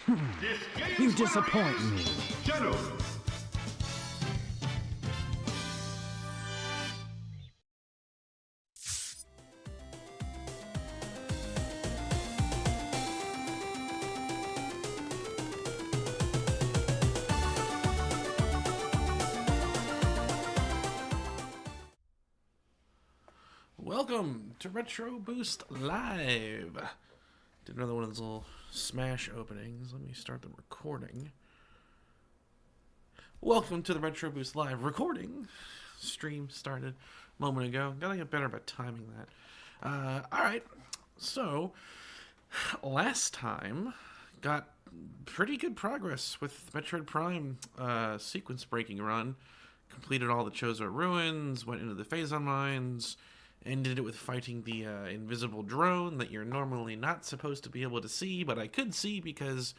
You disappoint me. Welcome to Retro Boost Live. Did another one of those little smash openings. Let me start the recording. Welcome to the Retro Boost Live recording. Stream started a moment ago. Gotta get better about timing that. Alright, so last time got pretty good progress with Metroid Prime sequence breaking run. Completed all the Chozo ruins, went into the Phazon Mines, ended it with fighting the invisible drone that you're normally not supposed to be able to see, but I could see because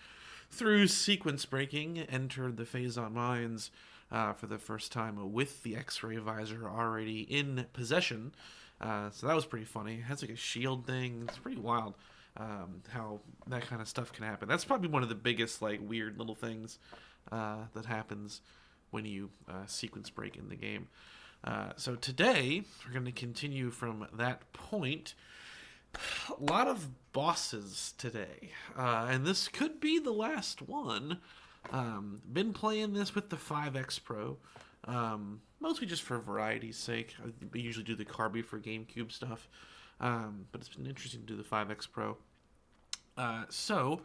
through sequence breaking, entered the Phazon Mines for the first time with the X-ray visor already in possession. So that was pretty funny. It has like a shield thing. It's pretty wild how that kind of stuff can happen. That's probably one of the biggest like weird little things that happens when you sequence break in the game. So today, we're going to continue from that point. A lot of bosses today, and this could be the last one. Been playing this with the 5X Pro, mostly just for variety's sake. I usually do the CARBY for GameCube stuff, but it's been interesting to do the 5X Pro. So,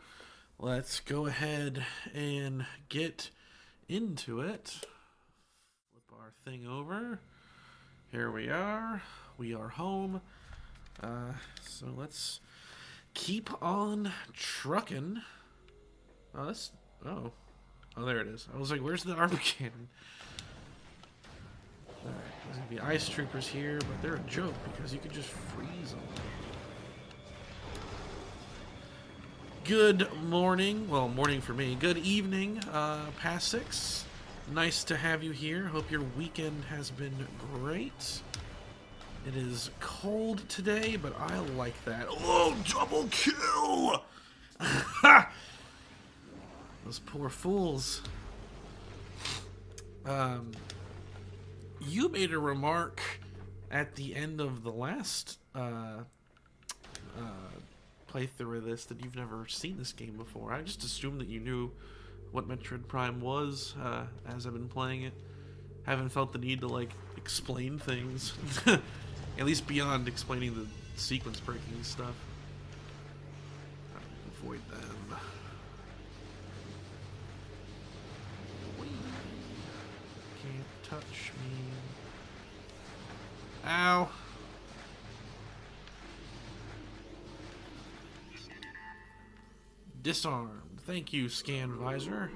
let's go ahead and get into it. Flip our thing over. Here we are. We are home. So let's keep on trucking. Oh, oh, there it is. I was like, where's the armor cannon? Alright, there's gonna be ice troopers here, but they're a joke because you could just freeze them. Good morning. Well, morning for me. Good evening, past 6. Nice to have you here. Hope your weekend has been great. It is cold today, but I like that. Oh, double kill! Those poor fools. You made a remark at the end of the last playthrough of this that you've never seen this game before. I just assumed that you knew what Metroid Prime was as I've been playing it. Haven't felt the need to like explain things, at least beyond explaining the sequence breaking stuff. Avoid them. Whee. Can't touch me. Ow. Disarmed. Thank you, Scan Visor.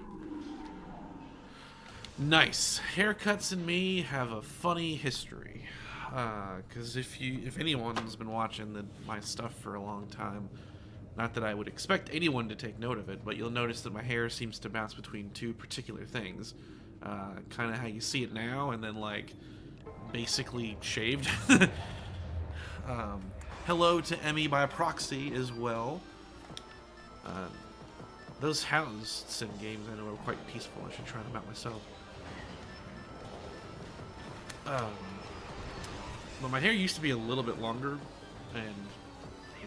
Nice. Haircuts and me have a funny history. Because if anyone's been watching my stuff for a long time, not that I would expect anyone to take note of it, but you'll notice that my hair seems to bounce between two particular things. Kind of how you see it now, and then like basically shaved. Hello to Emmy by proxy as well. Those Hounds Sim games I know are quite peaceful. I should try them out myself. But my hair used to be a little bit longer, and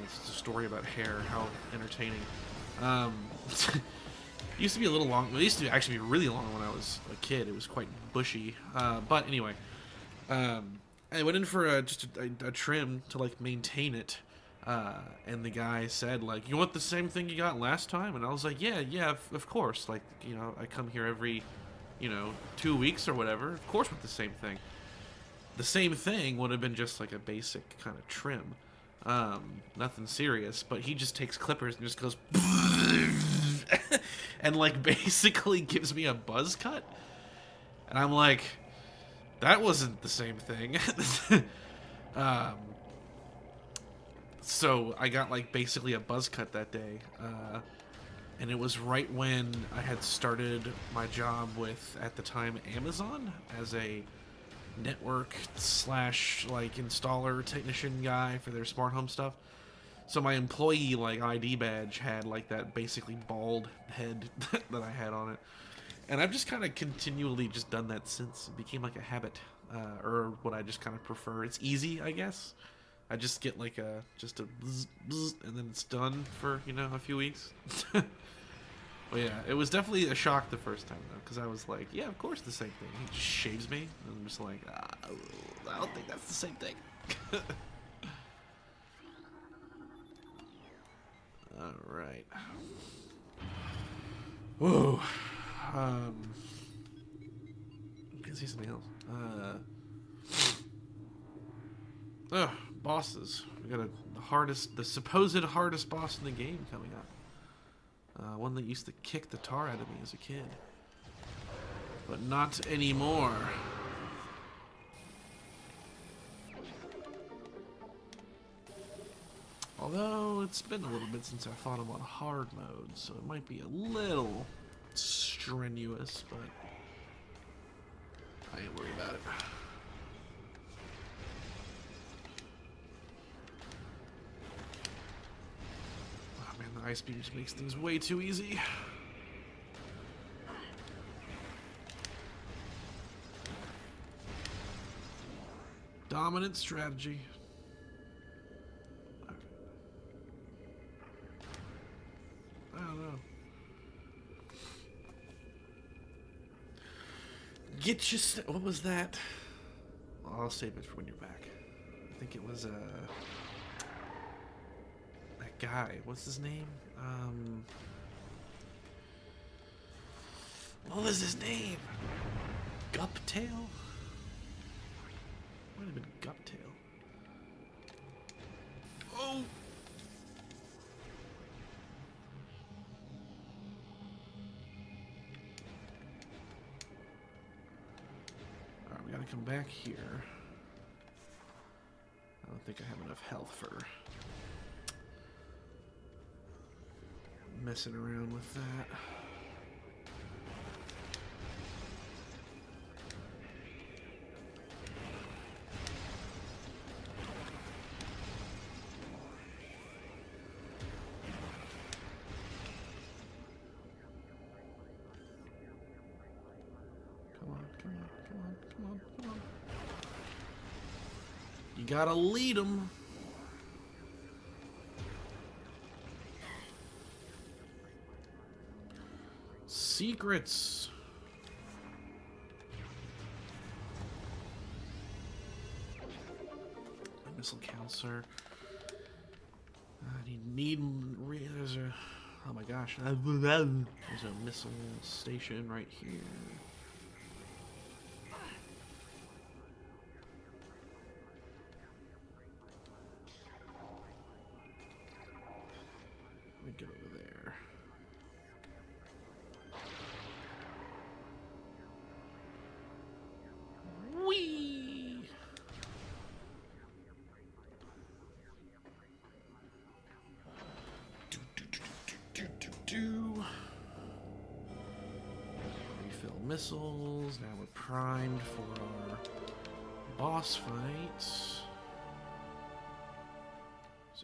it's a story about hair, how entertaining. It used to be a little long. It used to actually be really long when I was a kid. It was quite bushy. But anyway, I went in for just a trim to like maintain it. And the guy said, like, you want the same thing you got last time? And I was like, yeah, of course. Like, you know, I come here every, 2 weeks or whatever. Of course with the same thing. The same thing would have been just like a basic kind of trim. Nothing serious. But he just takes clippers and just goes... and, like, basically gives me a buzz cut. And I'm like, that wasn't the same thing. So I got like basically a buzz cut that day, and it was right when I had started my job with, at the time, Amazon as a network / like installer technician guy for their smart home stuff. So my employee like ID badge had like that basically bald head that I had on it, and I've just kind of continually just done that since. It became like a habit, or what I just kind of prefer. It's easy, I guess. I just get like a just a bzz, bzz, and then it's done for a few weeks. But yeah, it was definitely a shock the first time though, because I was like, yeah, of course the same thing. He just shaves me, and I'm just like, I don't think that's the same thing. All right. Whoa. I can see something else. Bosses. We got the supposed hardest boss in the game coming up. One that used to kick the tar out of me as a kid. But not anymore. Although, it's been a little bit since I fought him on hard mode, so it might be a little strenuous, but I ain't worried about it. Oh man, the ice beam just makes things way too easy. Dominant strategy. I don't know. Get your... What was that? Well, I'll save it for when you're back. I think it was, that guy. What's his name? What was his name? Guptail? Might have been Guptail. Oh! Alright, we gotta come back here. I don't think I have enough health for messing around with that. Come on. You gotta lead them. Secrets. Missile counselor. There's a... Oh my gosh. There's a missile station right here. Let me get over there. Whee! Refill missiles. Now we're primed for our boss fight. It's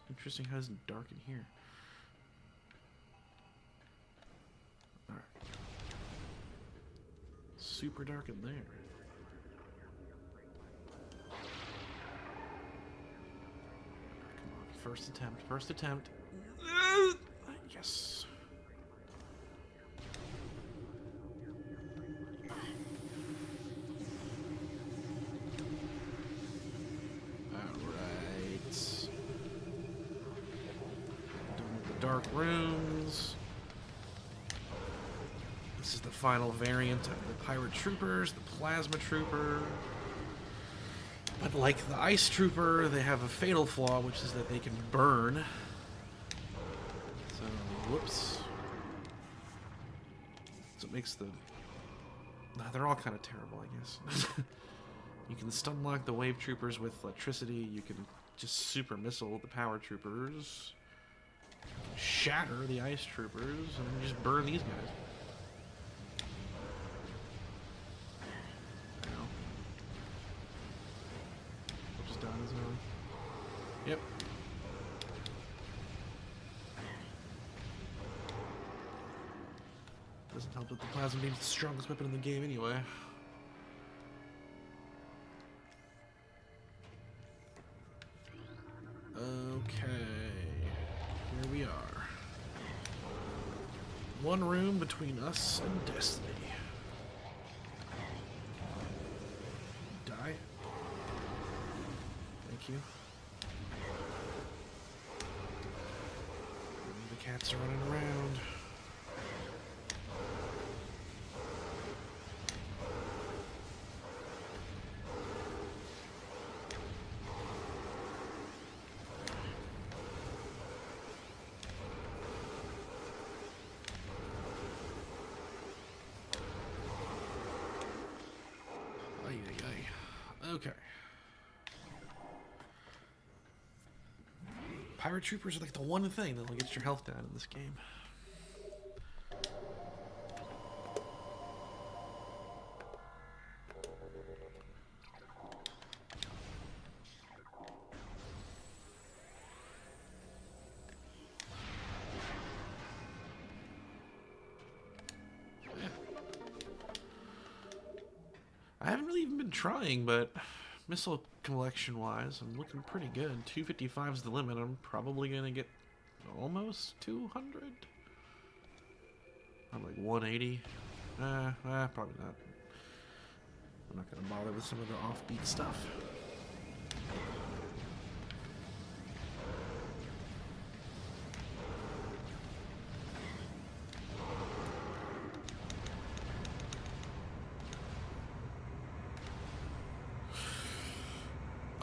interesting how it's dark in here. Alright. Super dark in there. Come on, first attempt. Yes. Dark rooms. This is the final variant of the pirate troopers, the plasma trooper. But like the ice trooper, they have a fatal flaw, which is that they can burn. So, whoops. So it makes the... they're all kind of terrible, I guess. You can stun lock the wave troopers with electricity. You can just super missile the power troopers. Shatter the ice troopers and just burn these guys. Ow. Just down his own. Yep. Doesn't help that the plasma beam's the strongest weapon in the game anyway. Okay, here we are. One room between us and destiny. Die. Thank you. The cats are running around. Okay. Pirate troopers are like the one thing that'll get your health down in this game. I haven't really even been trying, but missile collection wise, I'm looking pretty good. 255 is the limit. I'm probably gonna get almost 200. I'm like 180. Probably not. I'm not gonna bother with some of the offbeat stuff.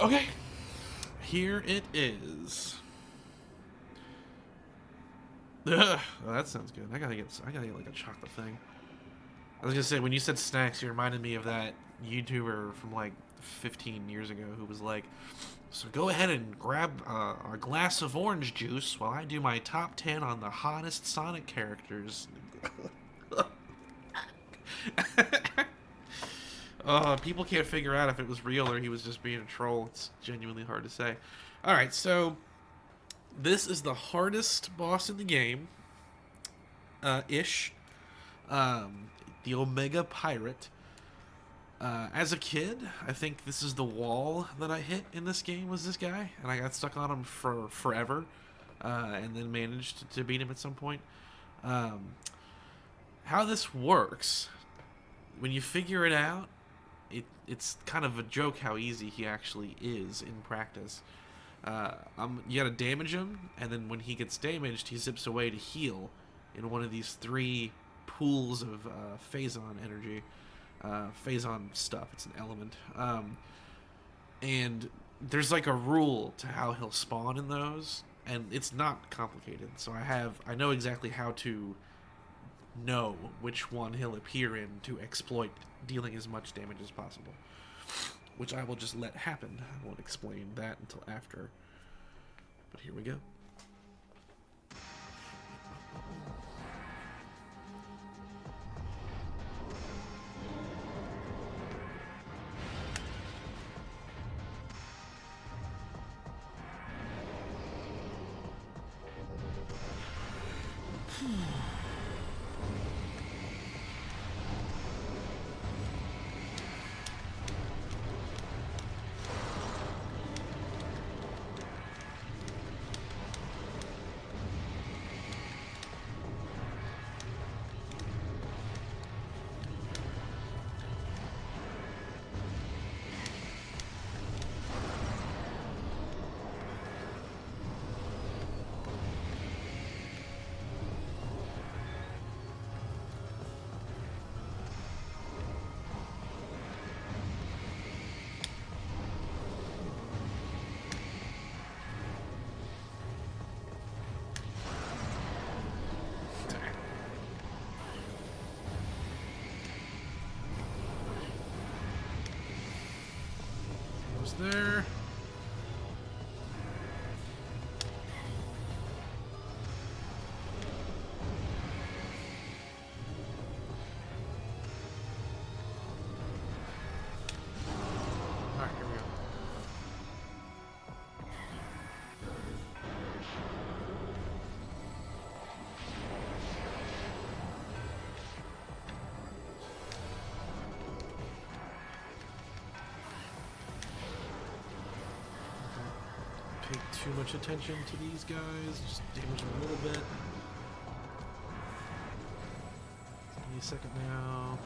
Okay, here it is. Ugh, oh, that sounds good. I gotta get like a chocolate thing. I was gonna say, when you said snacks, you reminded me of that YouTuber from like 15 years ago who was like, so go ahead and grab a glass of orange juice while I do my top 10 on the hottest Sonic characters. People can't figure out if it was real or he was just being a troll. It's genuinely hard to say. Alright, so this is the hardest boss in the game. Ish. The Omega Pirate. As a kid, I think this is the wall that I hit in this game, was this guy. And I got stuck on him for forever. And then managed to beat him at some point. How this works, when you figure it out, it's kind of a joke how easy he actually is in practice. You gotta damage him, and then when he gets damaged, he zips away to heal in one of these 3 pools of Phazon energy. Phazon stuff, it's an element. And there's like a rule to how he'll spawn in those, and it's not complicated. So I know exactly how to know which one he'll appear in to exploit dealing as much damage as possible, which I will just let happen. I won't explain that until after, but here we go. There. Alright, here we go. pay too much attention to these guys. Just damage them a little bit. Give me a second now.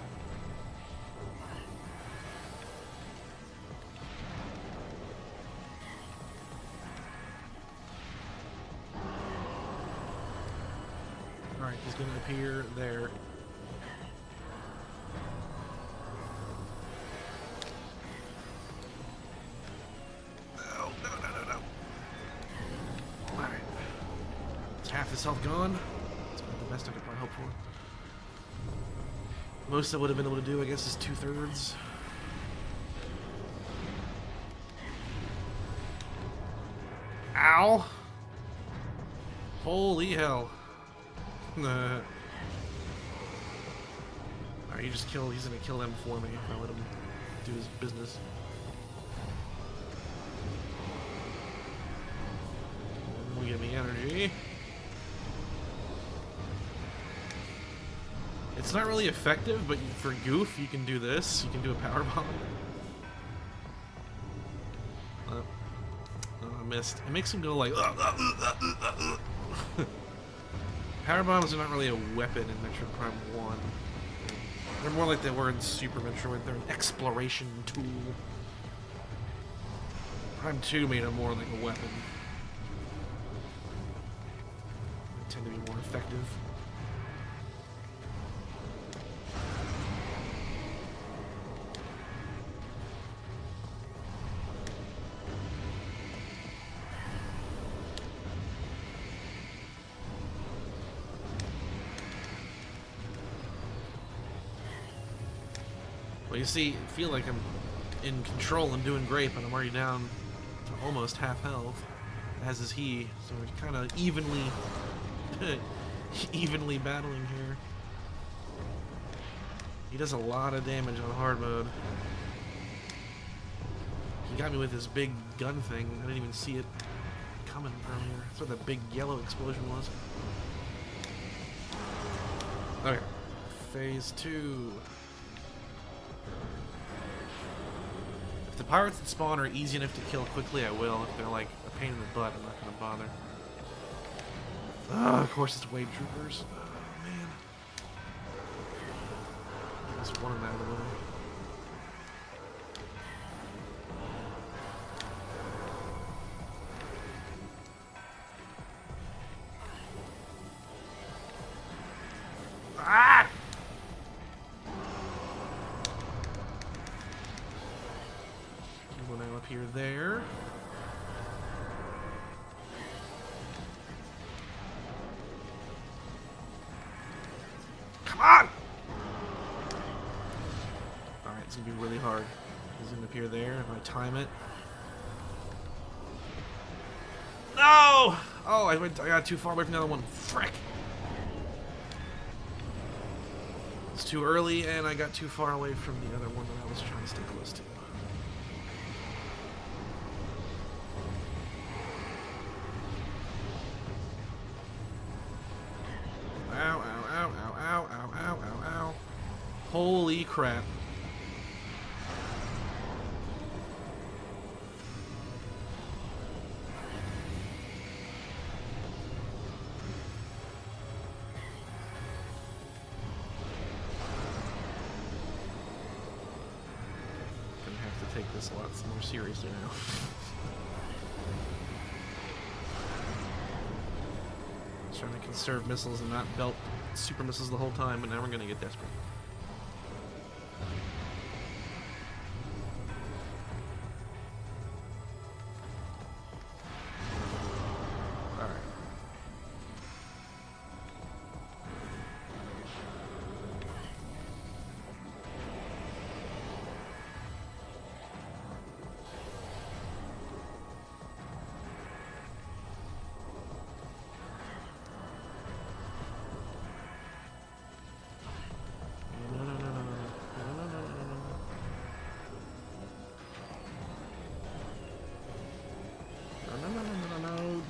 Alright, he's going to appear there. Half his health gone. That's about the best I could probably hope for. Most I would have been able to do, I guess, is 2/3. Ow! Holy hell. Alright, you just kill. He's gonna kill them for me if I let him do his business. Will give me energy. It's not really effective, but for goof, you can do this. You can do a power bomb. Oh, I missed. It makes him go like. Power bombs are not really a weapon in Metroid Prime 1. They're more like they were in Super Metroid. They're an exploration tool. Prime 2 made them more like a weapon. They tend to be more effective. Well, you see, I feel like I'm in control and doing great, but I'm already down to almost half health, as is he. So we're kind of evenly battling here. He does a lot of damage on hard mode. He got me with his big gun thing. I didn't even see it coming earlier. That's what that big yellow explosion was. Okay. Phase 2. If the pirates that spawn are easy enough to kill quickly, I will. If they're like a pain in the butt, I'm not gonna bother. Oh, of course it's wave troopers. Oh, man. Just one of them out of the way. Ah! When I appear there. Come on! Alright, it's gonna be really hard. He's gonna appear there if I time it. No! Oh, I got too far away from the other one. Frick! It's too early, and I got too far away from the other one that I was trying to stay close to. Ow, ow, ow, ow, ow, ow, ow, ow, ow. Holy crap. Gonna have to take this a lot more seriously now. Trying to conserve missiles and not belt super missiles the whole time, but now we're gonna get desperate. Alright.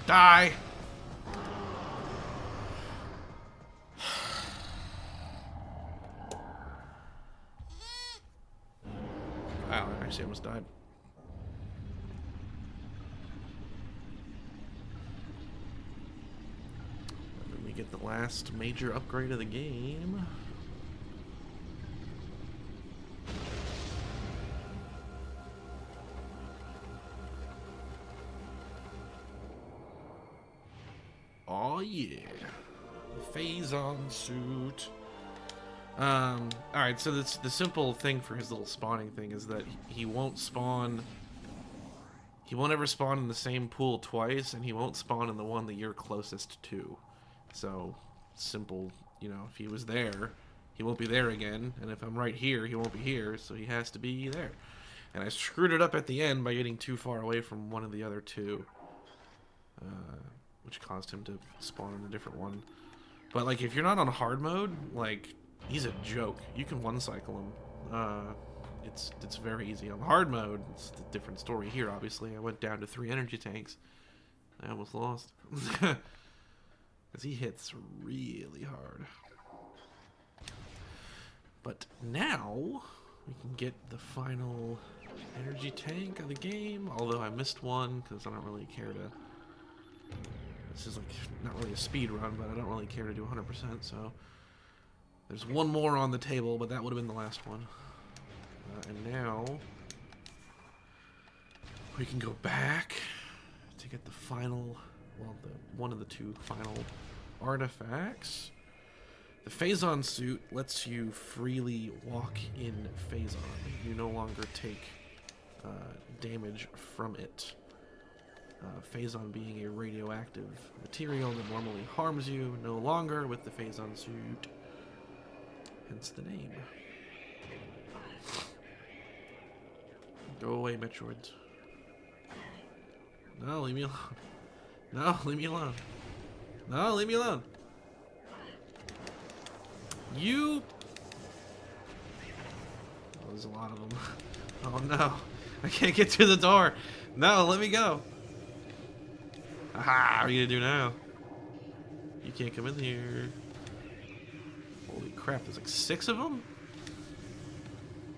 Die! Wow, I actually almost died. We get the last major upgrade of the game. Oh yeah, the Phazon suit. Alright, so the simple thing for his little spawning thing is that he won't spawn. He won't ever spawn in the same pool twice, and he won't spawn in the one that you're closest to. So, simple, you know, if he was there, he won't be there again, and if I'm right here, he won't be here, so he has to be there. And I screwed it up at the end by getting too far away from one of the other two, which caused him to spawn in a different one. But, like, if you're not on hard mode, like, he's a joke. You can one-cycle him. It's very easy. On hard mode, it's a different story here, obviously. I went down to 3 energy tanks. I almost lost. Because he hits really hard. But now, we can get the final energy tank of the game. Although I missed one, because I don't really care to... This is, like, not really a speed run, but I don't really care to do 100%, so... There's one more on the table, but that would have been the last one. And now... we can go back to get the final... Well, one of the 2 final artifacts. The Phazon suit lets you freely walk in Phazon. You no longer take damage from it. Phazon being a radioactive material that normally harms you, no longer with the Phazon suit. Hence the name. Go away, Metroids. No, leave me alone. No, leave me alone. No, leave me alone. You... Oh, there's a lot of them. Oh no. I can't get through the door. No, let me go. Aha, what are you gonna do now? You can't come in here. Holy crap, there's like 6 of them?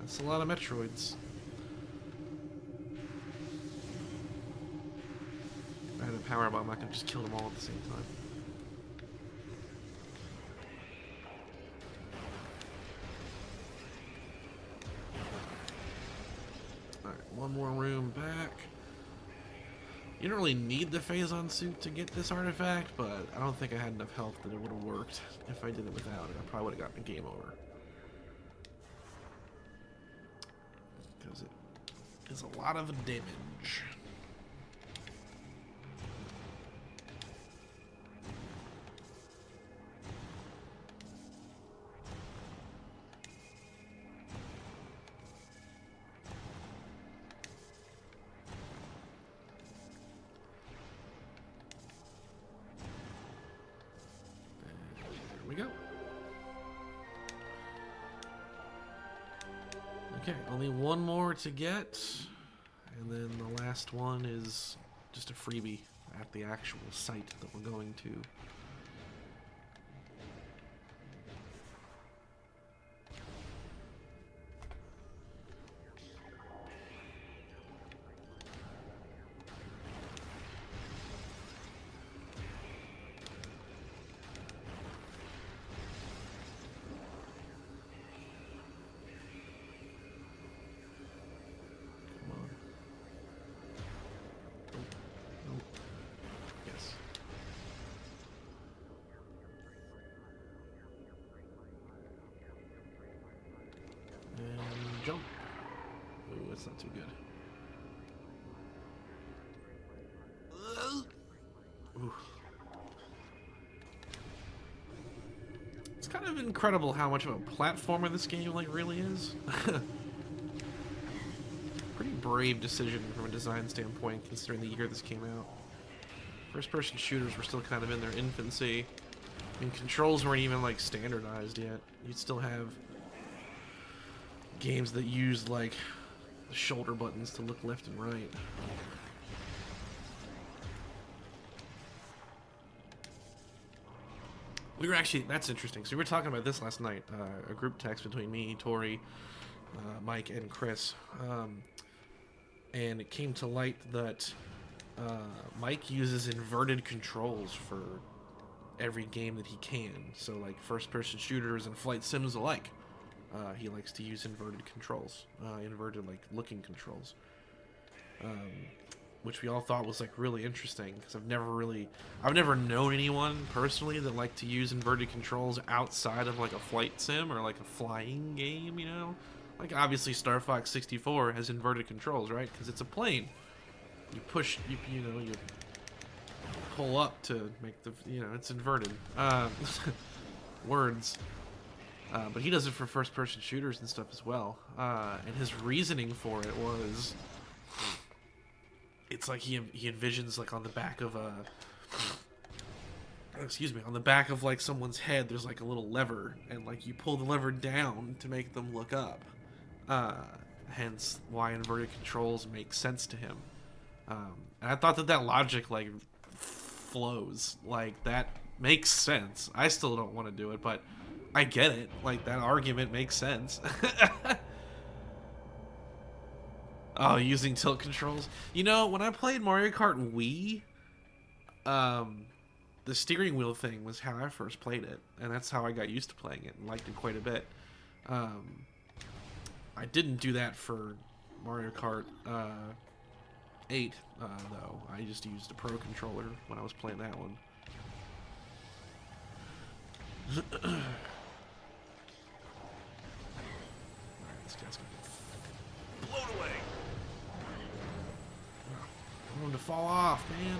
That's a lot of Metroids. If I had a power bomb, I could just kill them all at the same time. Alright, one more room back. You don't really need the Phazon suit to get this artifact, but I don't think I had enough health that it would have worked. If I did it without it, I probably would have gotten a game over. Because it is a lot of damage. We go. Okay, only one more to get, and then the last one is just a freebie at the actual site that we're going to. Jump. Ooh, that's not too good. Ooh. It's kind of incredible how much of a platformer this game like really is. Pretty brave decision from a design standpoint, considering the year this came out. First-person shooters were still kind of in their infancy. I mean, controls weren't even like standardized yet. You'd still have games that use like the shoulder buttons to look left and right. We were actually, that's interesting. So we were talking about this last night, a group text between me, Tori, Mike, and Chris. And it came to light that Mike uses inverted controls for every game that he can. So like first-person shooters and flight sims alike. He likes to use inverted controls, inverted like looking controls, which we all thought was like really interesting because I've never known anyone personally that liked to use inverted controls outside of like a flight sim or like a flying game, you know? Like obviously Star Fox 64 has inverted controls, right? Because it's a plane. You push, you pull up to make the, it's inverted. Words. But he does it for first-person shooters and stuff as well. And his reasoning for it was, it's like he envisions like on the back of a, on the back of like someone's head, there's like a little lever, and like you pull the lever down to make them look up. Hence why inverted controls make sense to him. And I thought that logic like flows, like that makes sense. I still don't want to do it, but I get it. Like, that argument makes sense. Oh, using tilt controls. You know, when I played Mario Kart Wii, the steering wheel thing was how I first played it. And that's how I got used to playing it and liked it quite a bit. I didn't do that for Mario Kart 8, though. I just used a Pro Controller when I was playing that one. This guy's gonna get blown away. I want him to fall off, man.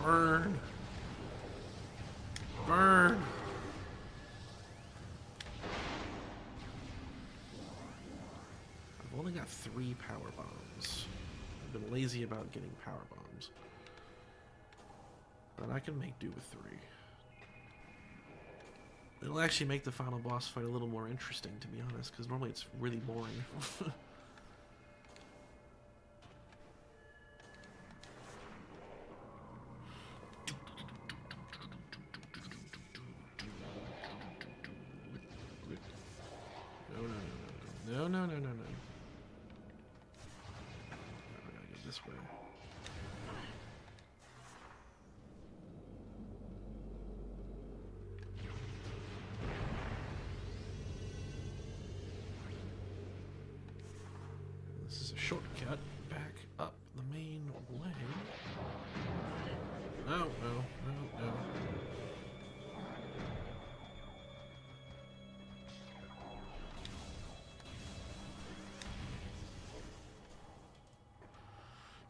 Burn. Burn. I've only got 3 power bombs. I've been lazy about getting power bombs. But I can make do with 3. It'll actually make the final boss fight a little more interesting, to be honest, because normally it's really boring. No. I gotta go this way. This is a shortcut back up the main way. No.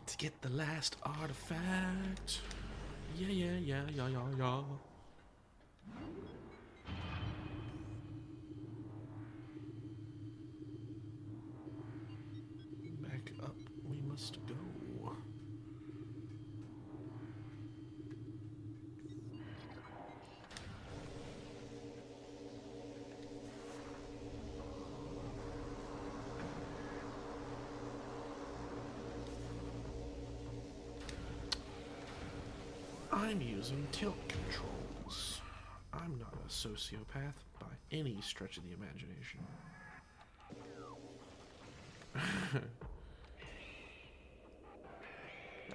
To get the last artifact. Yeah. Back up we must go. I'm using tilt controls. I'm not a sociopath by any stretch of the imagination.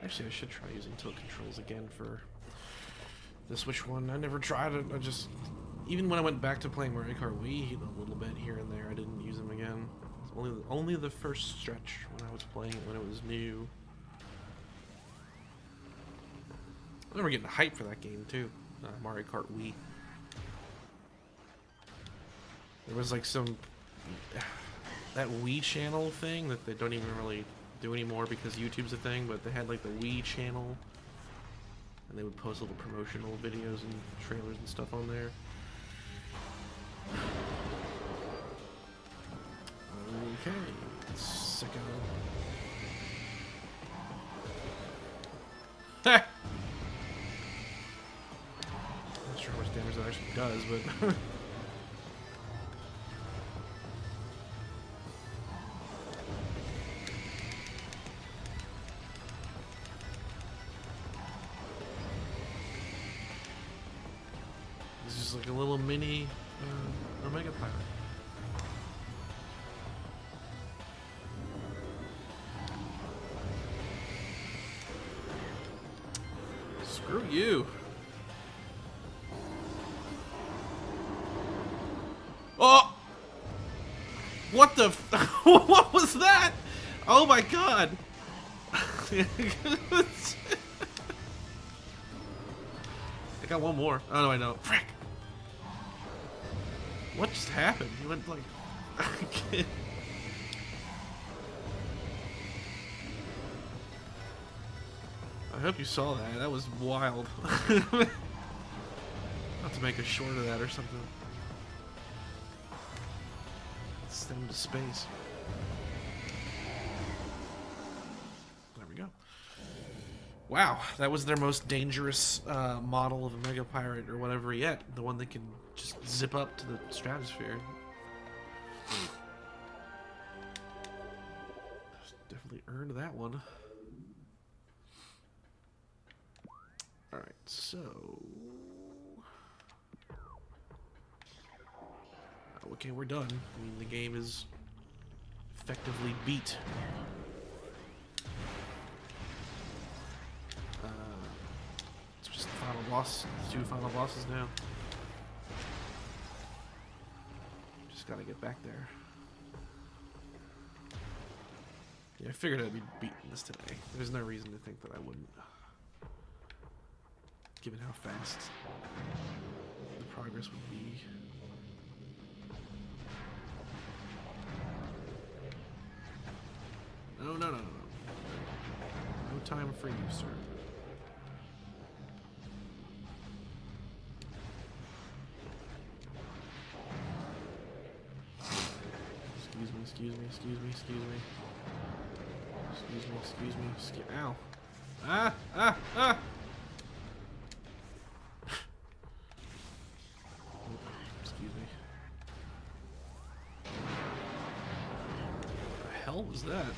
Actually, I should try using tilt controls again for the Switch one. I never tried it. I just, even when I went back to playing Mario Kart Wii a little bit here and there, I didn't use them again. It's only the first stretch when I was playing it when it was new. I remember getting hyped for that game too, Mario Kart Wii. There was like that Wii channel thing that they don't even really do anymore because YouTube's a thing, but they had like the Wii channel, and they would post little promotional videos and trailers and stuff on there. Okay, sicko. Ha! Not sure how much damage that actually does, but mini Omega Pirate. Screw you. Oh! What the what was that? Oh my god! I got one more. Oh no, I know. Frick! What just happened? You went like... I hope you saw that. That was wild. Not to make a short of that or something. Send him to space. There we go. Wow, that was their most dangerous model of a Mega Pirate or whatever yet. The one that can just zip up to the stratosphere. Definitely earned that one. Alright, so... Okay, we're done. I mean, the game is effectively beat. It's just the final boss, 2 final bosses now. Just gotta get back there. Yeah, I figured I'd be beating this today. There's no reason to think that I wouldn't. Given how fast the progress would be. No, no, no, no, no. No time for you, sir. Excuse me, excuse me, excuse me, excuse me. Excuse me, excuse me, ow. Ah, ah, ah! Excuse me. What the hell was that?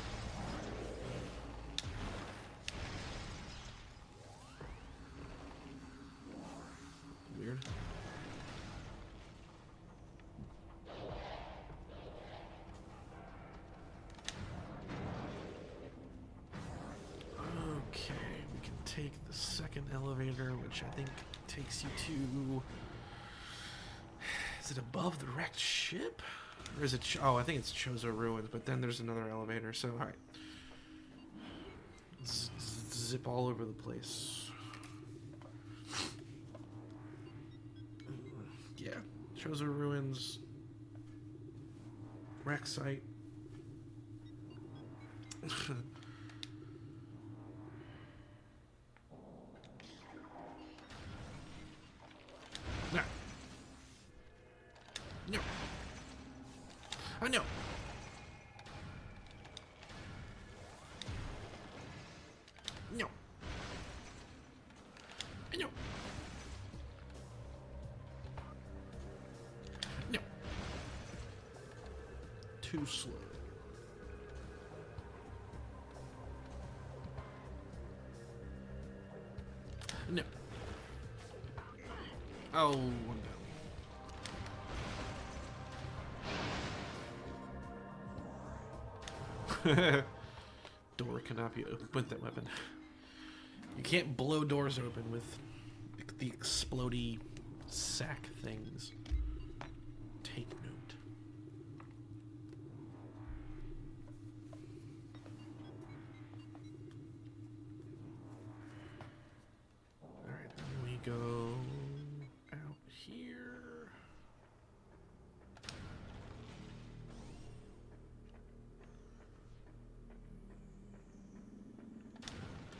Weird. Okay, we can take the second elevator, which I think takes you to... Is it above the wrecked ship? Or is it... Oh, I think it's Chozo Ruins, but then there's another elevator, so alright. Zip all over the place. Yeah, Chozo Ruins, wreck site. No. No. Oh no. No. No. No. Too slow. No. Oh, one down. Door cannot be opened with that weapon. You can't blow doors open with the explodey sack things. Take note. Alright, then we go out here.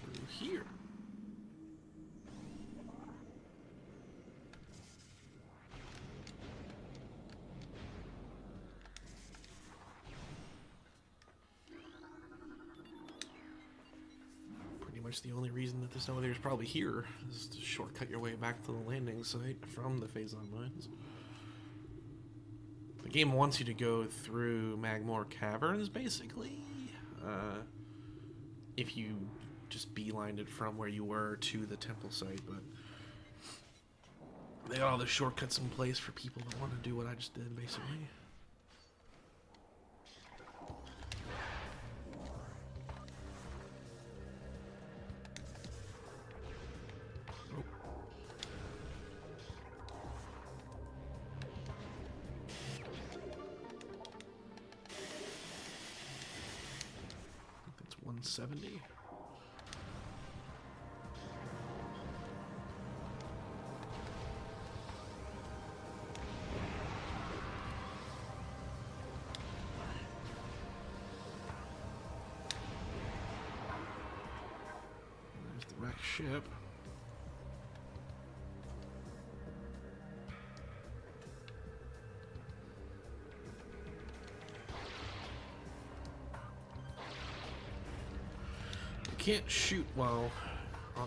Through here. The only reason that this elevator is probably here is to shortcut your way back to the landing site from the Phazon Mines. The game wants you to go through Magmoor Caverns, basically. If you just beelined it from where you were to the temple site, but They got all the shortcuts in place for people that want to do what I just did, basically. I think that's 170. Wrecked ship. You can't shoot while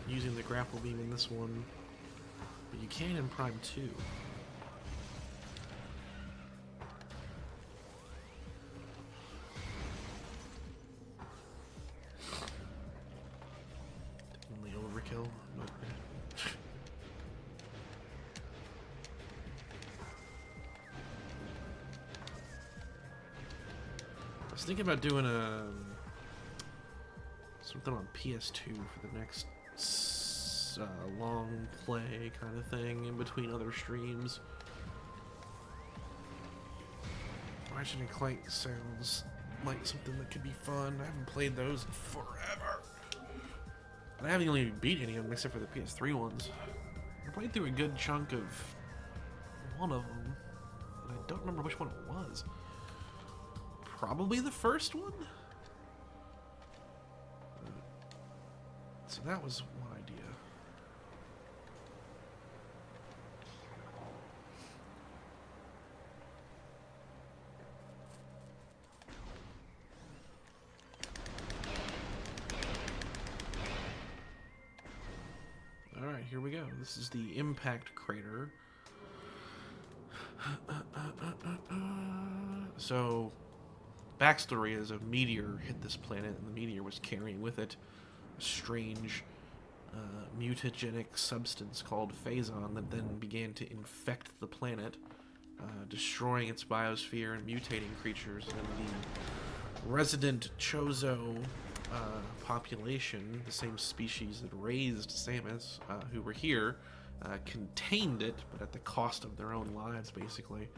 using the grapple beam in this one, but you can in Prime 2. Overkill. I was thinking about doing something on PS2 for the next long play kind of thing in between other streams. Ratchet and Clank sounds like something that could be fun. I haven't played those in forever. And I haven't really beat any of them except for the PS3 ones. I played through a good chunk of one of them, but I don't remember which one it was. Probably the first one? So that was one idea. Alright, here we go. This is the impact crater. So, backstory is a meteor hit this planet, and the meteor was carrying with it a strange mutagenic substance called Phazon that then began to infect the planet, destroying its biosphere and mutating creatures. And the resident Chozo population, the same species that raised Samus, who were here, contained it, but at the cost of their own lives, basically.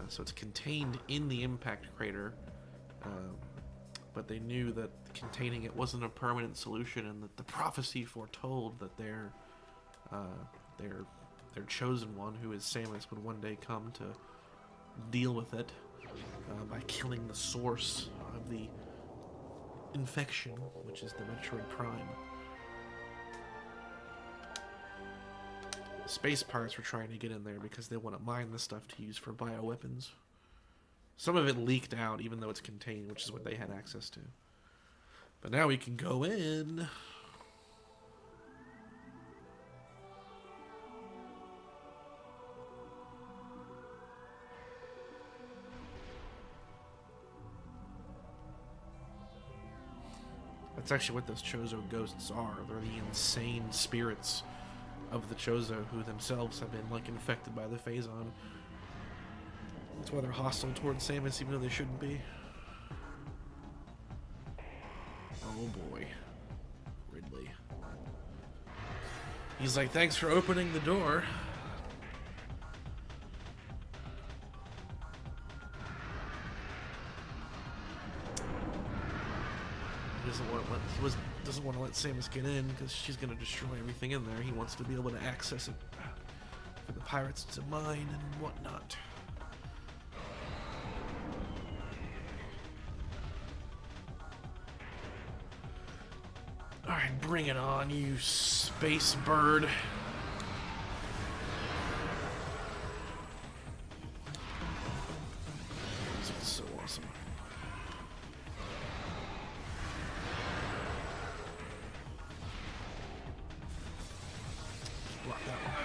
So it's contained in the impact crater, but they knew that containing it wasn't a permanent solution, and that the prophecy foretold that their chosen one, who is Samus, would one day come to deal with it by killing the source of the infection, which is the Metroid Prime. Space pirates were trying to get in there because they want to mine the stuff to use for bioweapons. Some of it leaked out, even though it's contained, which is what they had access to. But now we can go in. That's actually what those Chozo ghosts are. They're the insane spirits of the Chozo, who themselves have been, like, infected by the Phazon. That's why they're hostile towards Samus, even though they shouldn't be. Oh boy. Ridley. He's like, thanks for opening the door. He doesn't want to let Samus get in because she's going to destroy everything in there. He wants to be able to access it for the pirates to mine and whatnot. Alright, bring it on, you space bird. This is so awesome. Block that one.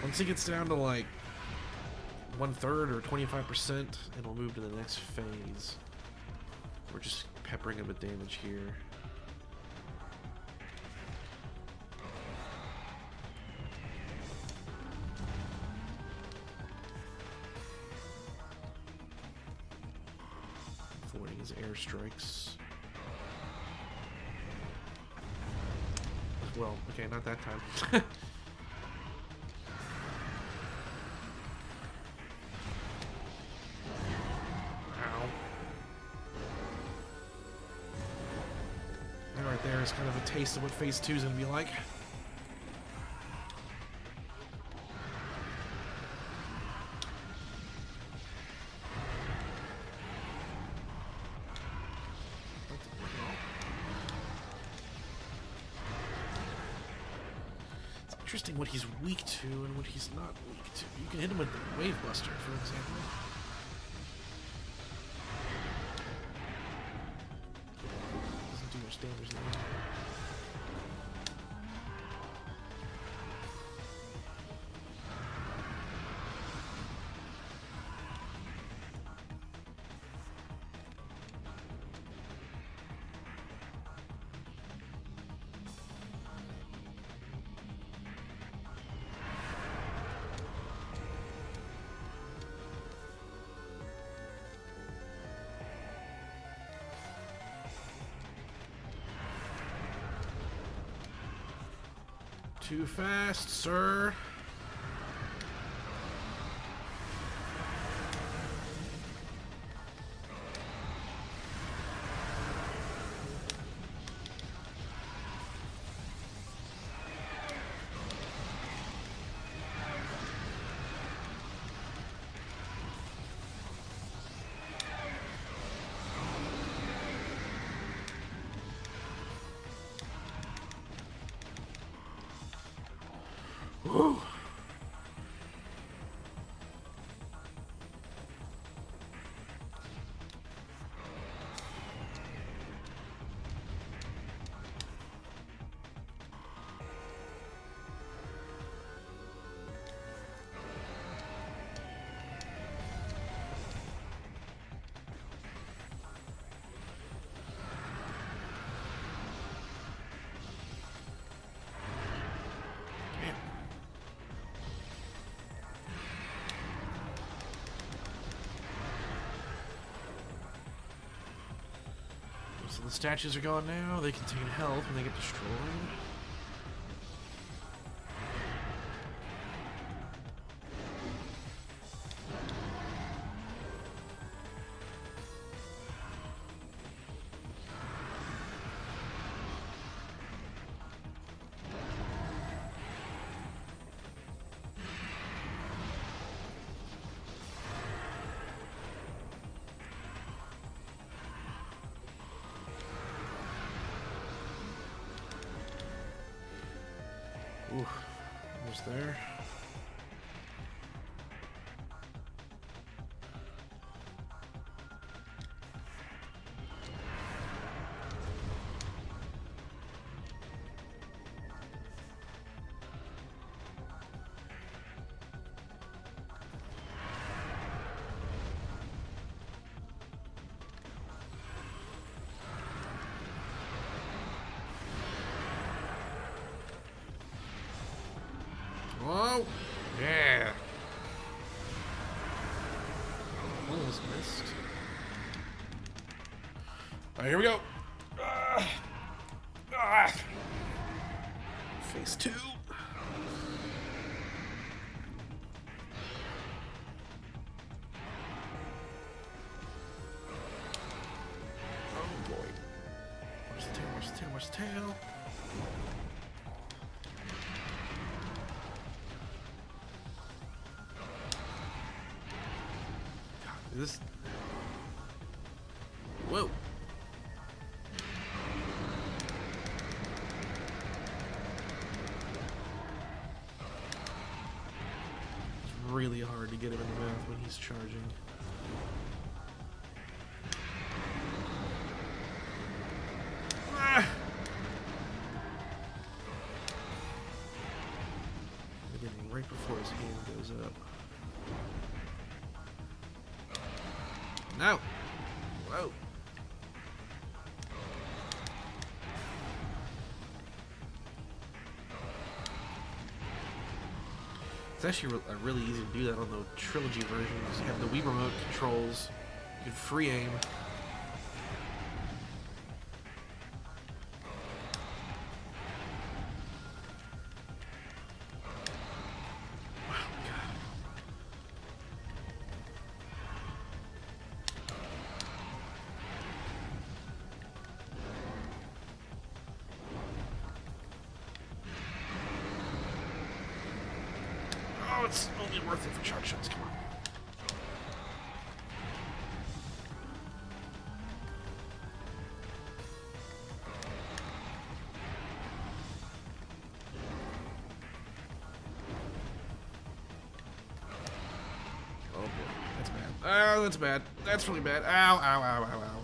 Once it gets down to like 1/3 or 25%, it'll move to the next phase. We're just peppering him with damage here. Avoiding his airstrikes. Well, okay, not that time. Right there is kind of a taste of what phase 2 is going to be like. It's interesting what he's weak to and what he's not weak to. You can hit him with the Wave Buster, for example. Damage there. Too fast, sir. Whew. So the statues are gone now. They contain health when they get destroyed. Ooh, almost there. Whoa! Yeah! Almost missed. Alright, here we go. Phase 2. Oh boy. Where's the tail? Where's the tail? Where's the tail? This. Whoa. It's really hard to get him in the mouth when he's charging. Ah! They're getting right right before his hand goes up. No! Whoa! It's actually really easy to do that on the trilogy versions. You have the Wii remote controls. You can free aim. Oh, it's only worth it for charge shots. Come on. Oh boy, that's bad. Oh, that's bad. That's really bad. Ow, ow, ow, ow, ow.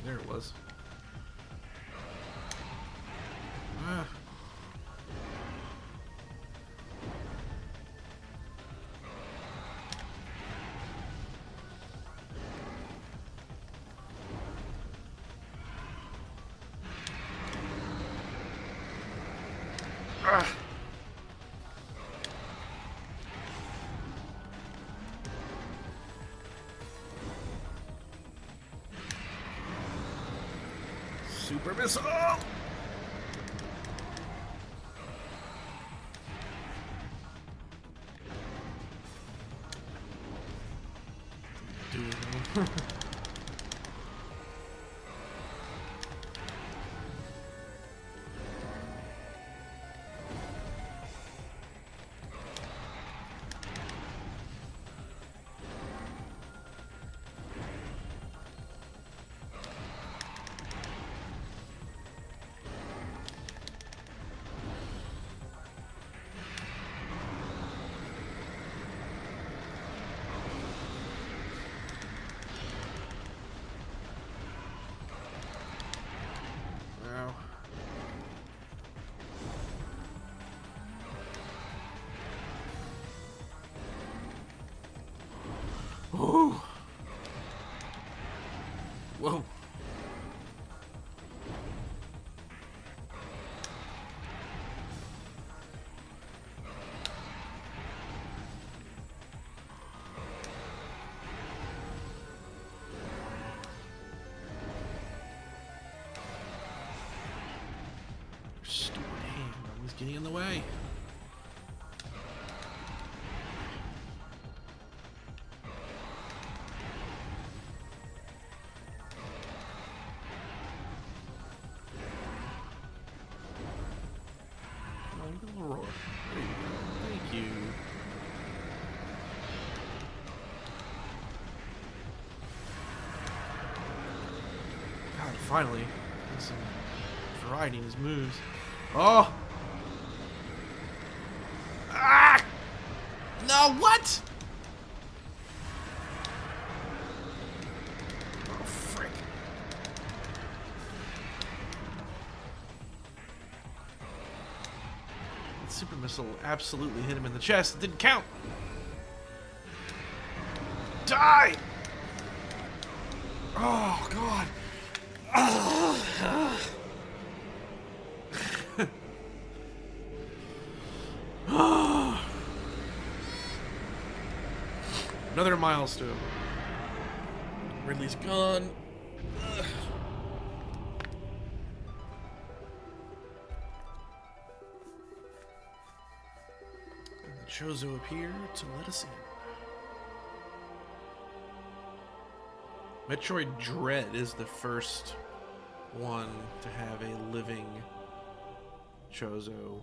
There it was. Ah. Ah. Super missile! Dude. Ooh. Whoa. Stupid hand, always getting in the way. Roar. There you go. Thank you. God, finally. There's some variety in his moves. Oh! Ah! No, what? Oh, frick. Super missile absolutely hit him in the chest. It didn't count. Die! Oh, God. Another milestone. Ridley's gone. Chozo appear to let us in. Metroid Dread is the first one to have a living Chozo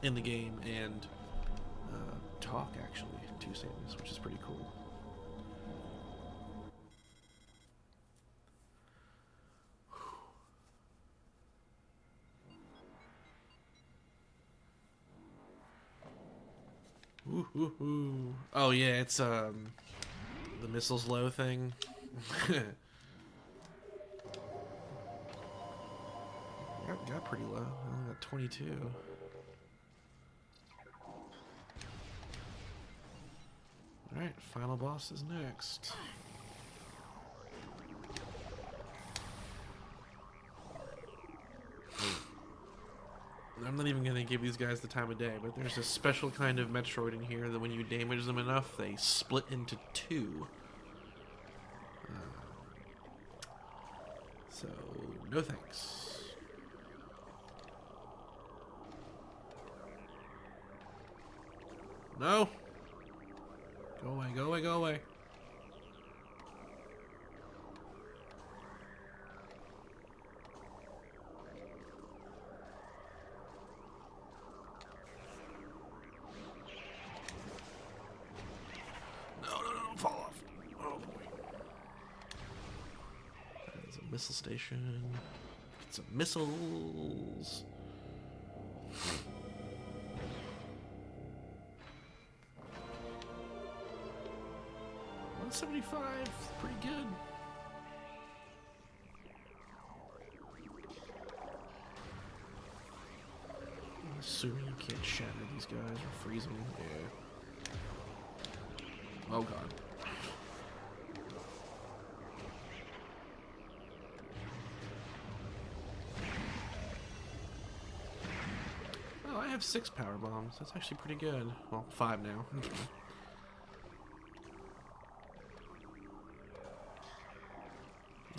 in the game and talk actually to Samus, which is pretty cool. Ooh. Oh yeah, it's the missiles low thing. got pretty low. I only got 22. Alright, final boss is next. I'm not even gonna give these guys the time of day, but there's a special kind of Metroid in here that when you damage them enough, they split into two. So, no thanks. No! Go away, go away, go away. Fall off. Oh boy. There's a missile station. Get some missiles. 175, pretty good. I'm assuming you can't shatter these guys or freeze them. Yeah. Oh god. Oh, I have 6 power bombs. That's actually pretty good. Well, 5 now.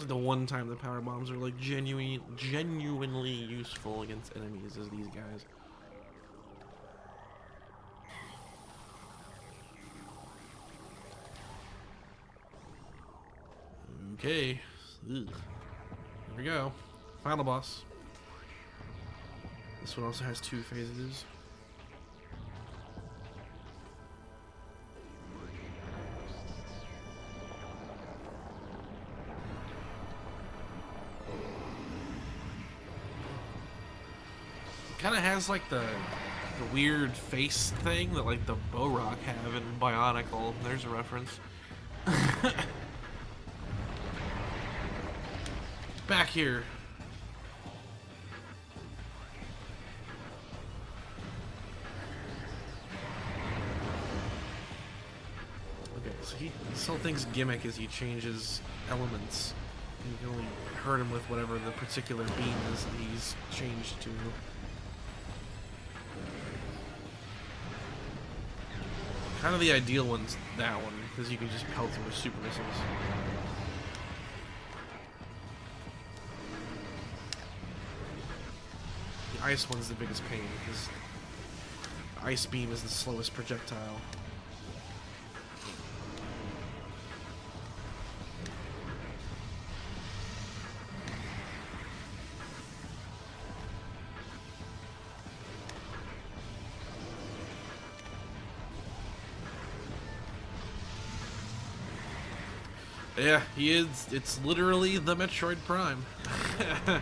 The one time the power bombs are like genuinely useful against enemies is these guys. Okay. Ugh. Here we go. Final boss. This one also has 2 phases. Kind of has like the weird face thing that like the Borok have in Bionicle. There's a reference. Back here. Okay, so this whole thing's gimmick is he changes elements. You can only hurt him with whatever the particular beam is that he's changed to. Kind of the ideal one's that one, because you can just pelt him with super missiles. The ice one's the biggest pain, because ice beam is the slowest projectile. Yeah, he is. It's literally the Metroid Prime. I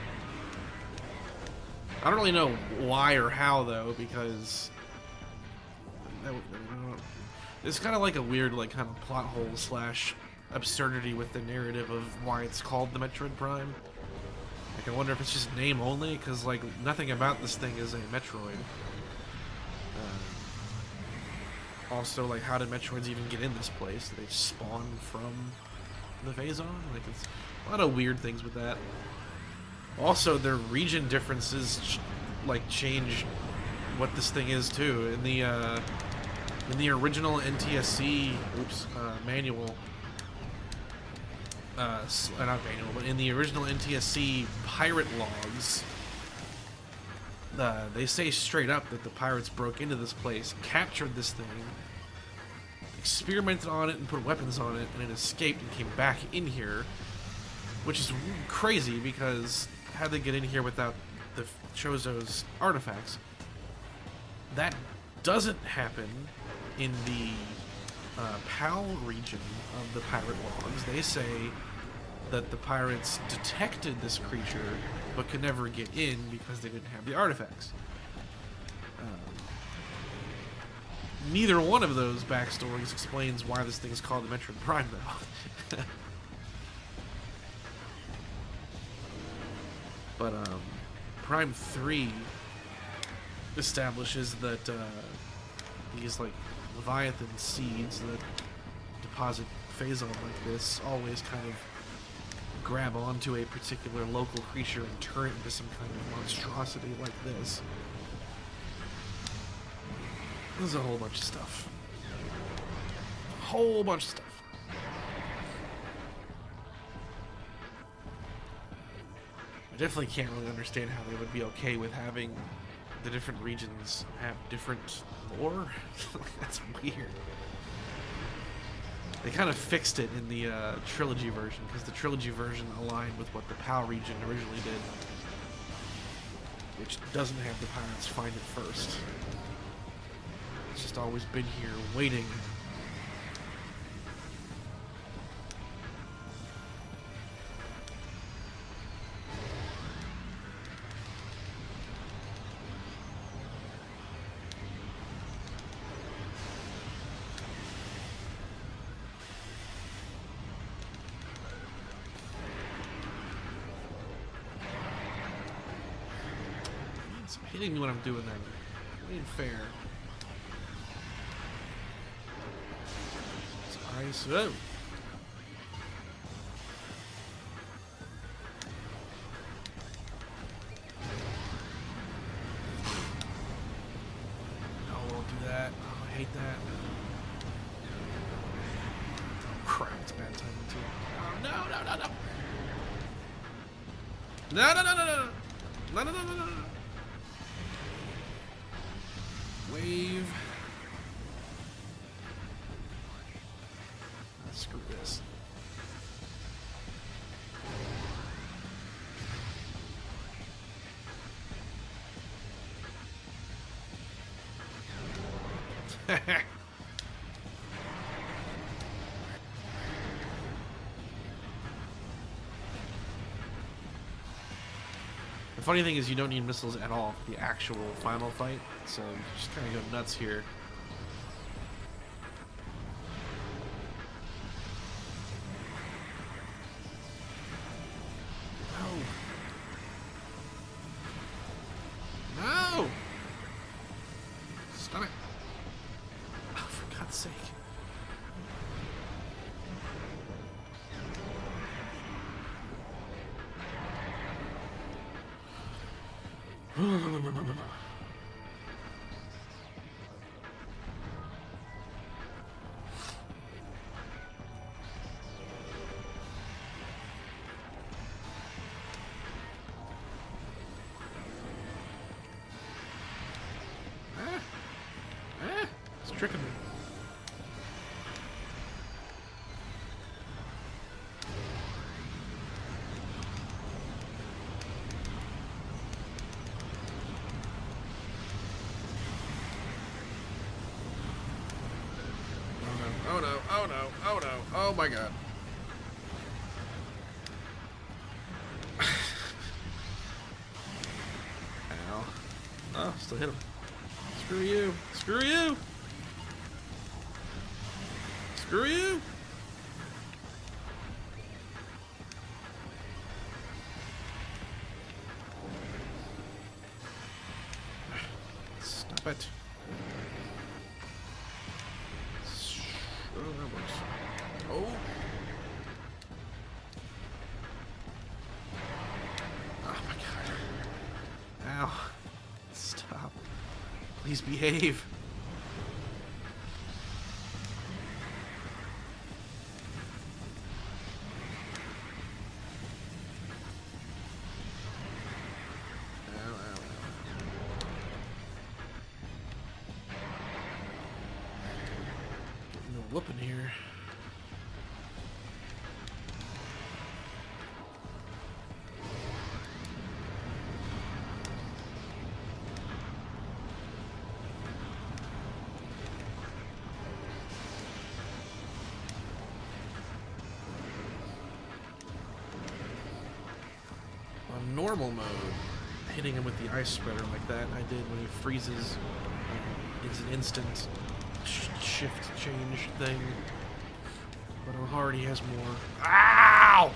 don't really know why or how, though, because it's kind of like a weird, like, kind of plot hole slash absurdity with the narrative of why it's called the Metroid Prime. Like, I wonder if it's just name only, because, like, nothing about this thing is a Metroid. Also, like, how did Metroids even get in this place? Did they spawn from the Phazon? Like, it's a lot of weird things with that. Also, their region differences like change what this thing is too. In the original NTSC manual, not manual, but in the original NTSC pirate logs, they say straight up that the pirates broke into this place, captured this thing, experimented on it and put weapons on it, and it escaped and came back in here, which is crazy because how they get in here without the Chozo's artifacts? That doesn't happen in the PAL region of the pirate logs. They say that the pirates detected this creature but could never get in because they didn't have the artifacts. neither one of those backstories explains why this thing is called the Metroid Prime, though. But, Prime 3 establishes that, these, like, Leviathan seeds that deposit Phazon like this always kind of grab onto a particular local creature and turn it into some kind of monstrosity like this. There's a whole bunch of stuff. A whole bunch of stuff. I definitely can't really understand how they would be okay with having the different regions have different lore. That's weird. They kind of fixed it in the trilogy version, because the trilogy version aligned with what the POW region originally did, which doesn't have the pirates find it first. It's just always been here waiting. It's hitting me when I'm doing that. It ain't fair. It's ice. Oh. No, don't do that. Oh, I hate that. Oh, crap. It's bad timing, too. Oh, no, no, no, no. No, no, no, no, no. No, no, no, no, no. Wave. Oh, screw this. The funny thing is you don't need missiles at all for the actual final fight, so you just kind of go nuts here. No! No! Stop it! Oh, for God's sake. It's tricking me. Oh no, oh no, oh no, oh my god. Ow. Oh, still hit him. Screw you. Screw you. Screw you. Stop it. Oh, that works. Oh. Oh my god. Ow. Stop. Please behave. Ow, ow, ow. Getting a whooping here. Normal mode, hitting him with the ice spreader like that I did when he freezes, it's an instant shift change thing. But O'Hard, he has more. Ow!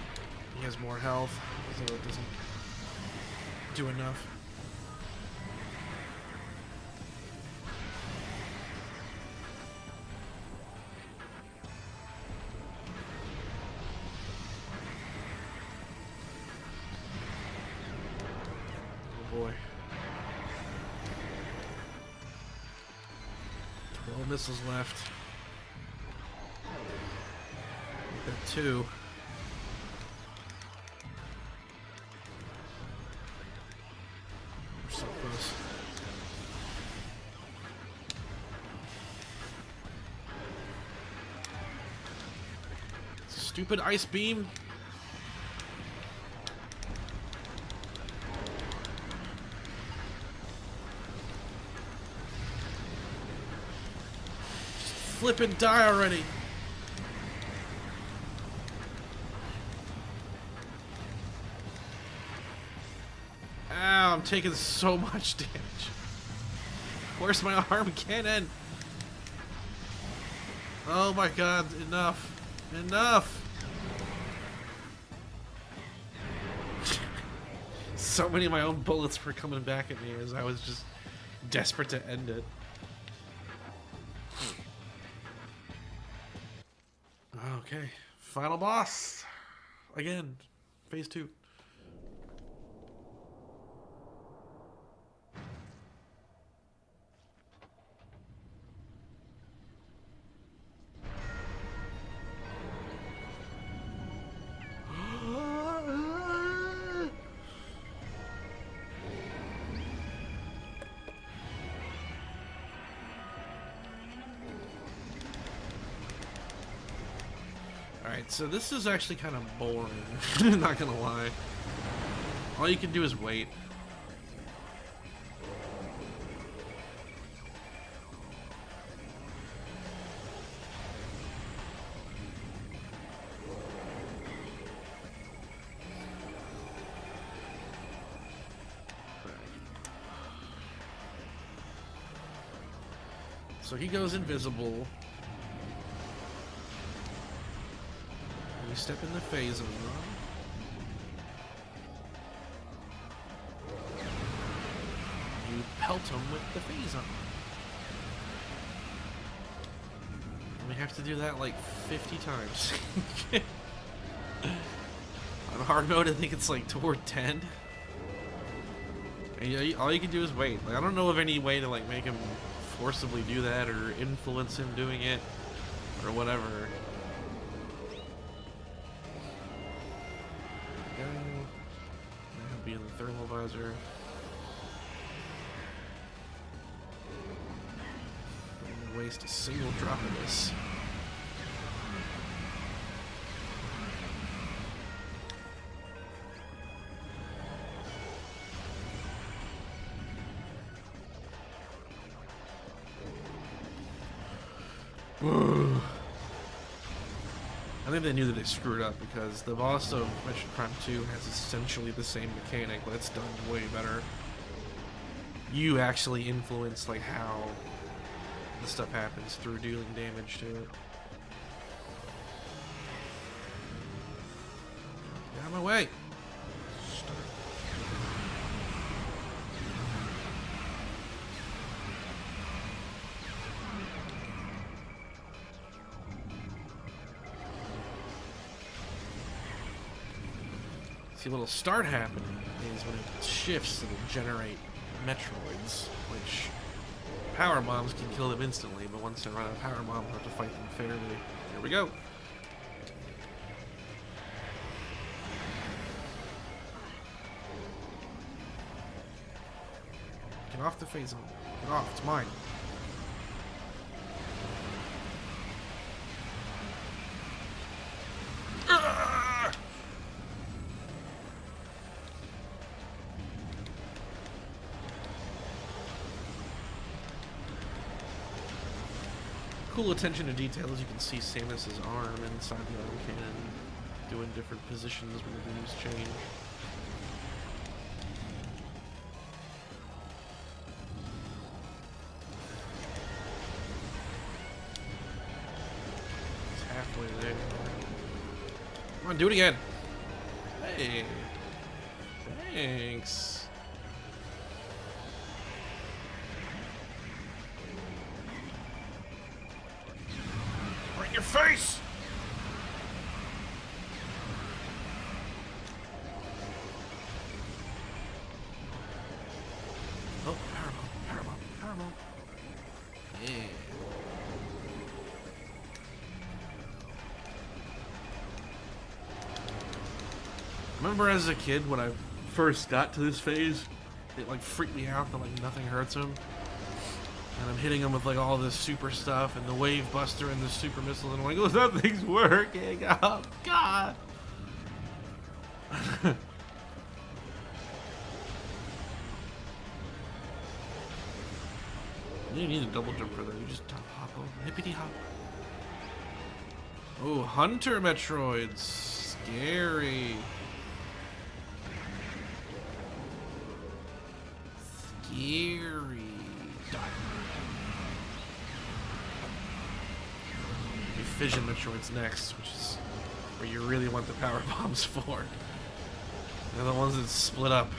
He has more health, so it doesn't do enough. Oh boy. 12 missiles left. Make that 2. We're so close. Stupid ice beam. Just flip and die already. Ow, I'm taking so much damage. Where's my arm cannon? Oh my god, enough. Enough! So many of my own bullets were coming back at me as I was just desperate to end it. Okay, final boss. Again, phase 2. Alright, so this is actually kind of boring, not gonna lie. All you can do is wait. So he goes invisible. You step in the Phazon. You pelt him with the Phazon. And we have to do that like 50 times. On hard mode, I think it's like toward 10. And all you can do is wait. Like, I don't know of any way to like make him forcibly do that or influence him doing it or whatever. That'll be in the thermal visor. Don't waste a single drop of this. I think they knew that they screwed up because the boss of Metroid Prime 2 has essentially the same mechanic, but it's done way better. You actually influence like how the stuff happens through dealing damage to it. Get out of my way! See, what'll start happening is when it shifts, it'll generate Metroids, which power bombs can kill them instantly, but once they run out of power bombs, we'll have to fight them fairly. Here we go. Get off the Phazon. Get off, it's mine. Cool attention to detail as you can see Samus's arm inside the auto cannon doing different positions when the beams change. on, do it again. Hey. Thanks. Right in your face! Oh, powerbomb. Yeah. Remember as a kid when I first got to this phase, it like freaked me out that like nothing hurts him. And I'm hitting him with like all this super stuff and the wave buster and the super missiles and I'm like, oh, nothing's working. Oh god. You need a double jump for that. You just hop over. Hippity hop. Oh, Hunter Metroids. Scary. Scary. Die. The Fission Metroids next, which is where you really want the power bombs for. They're the ones that split up.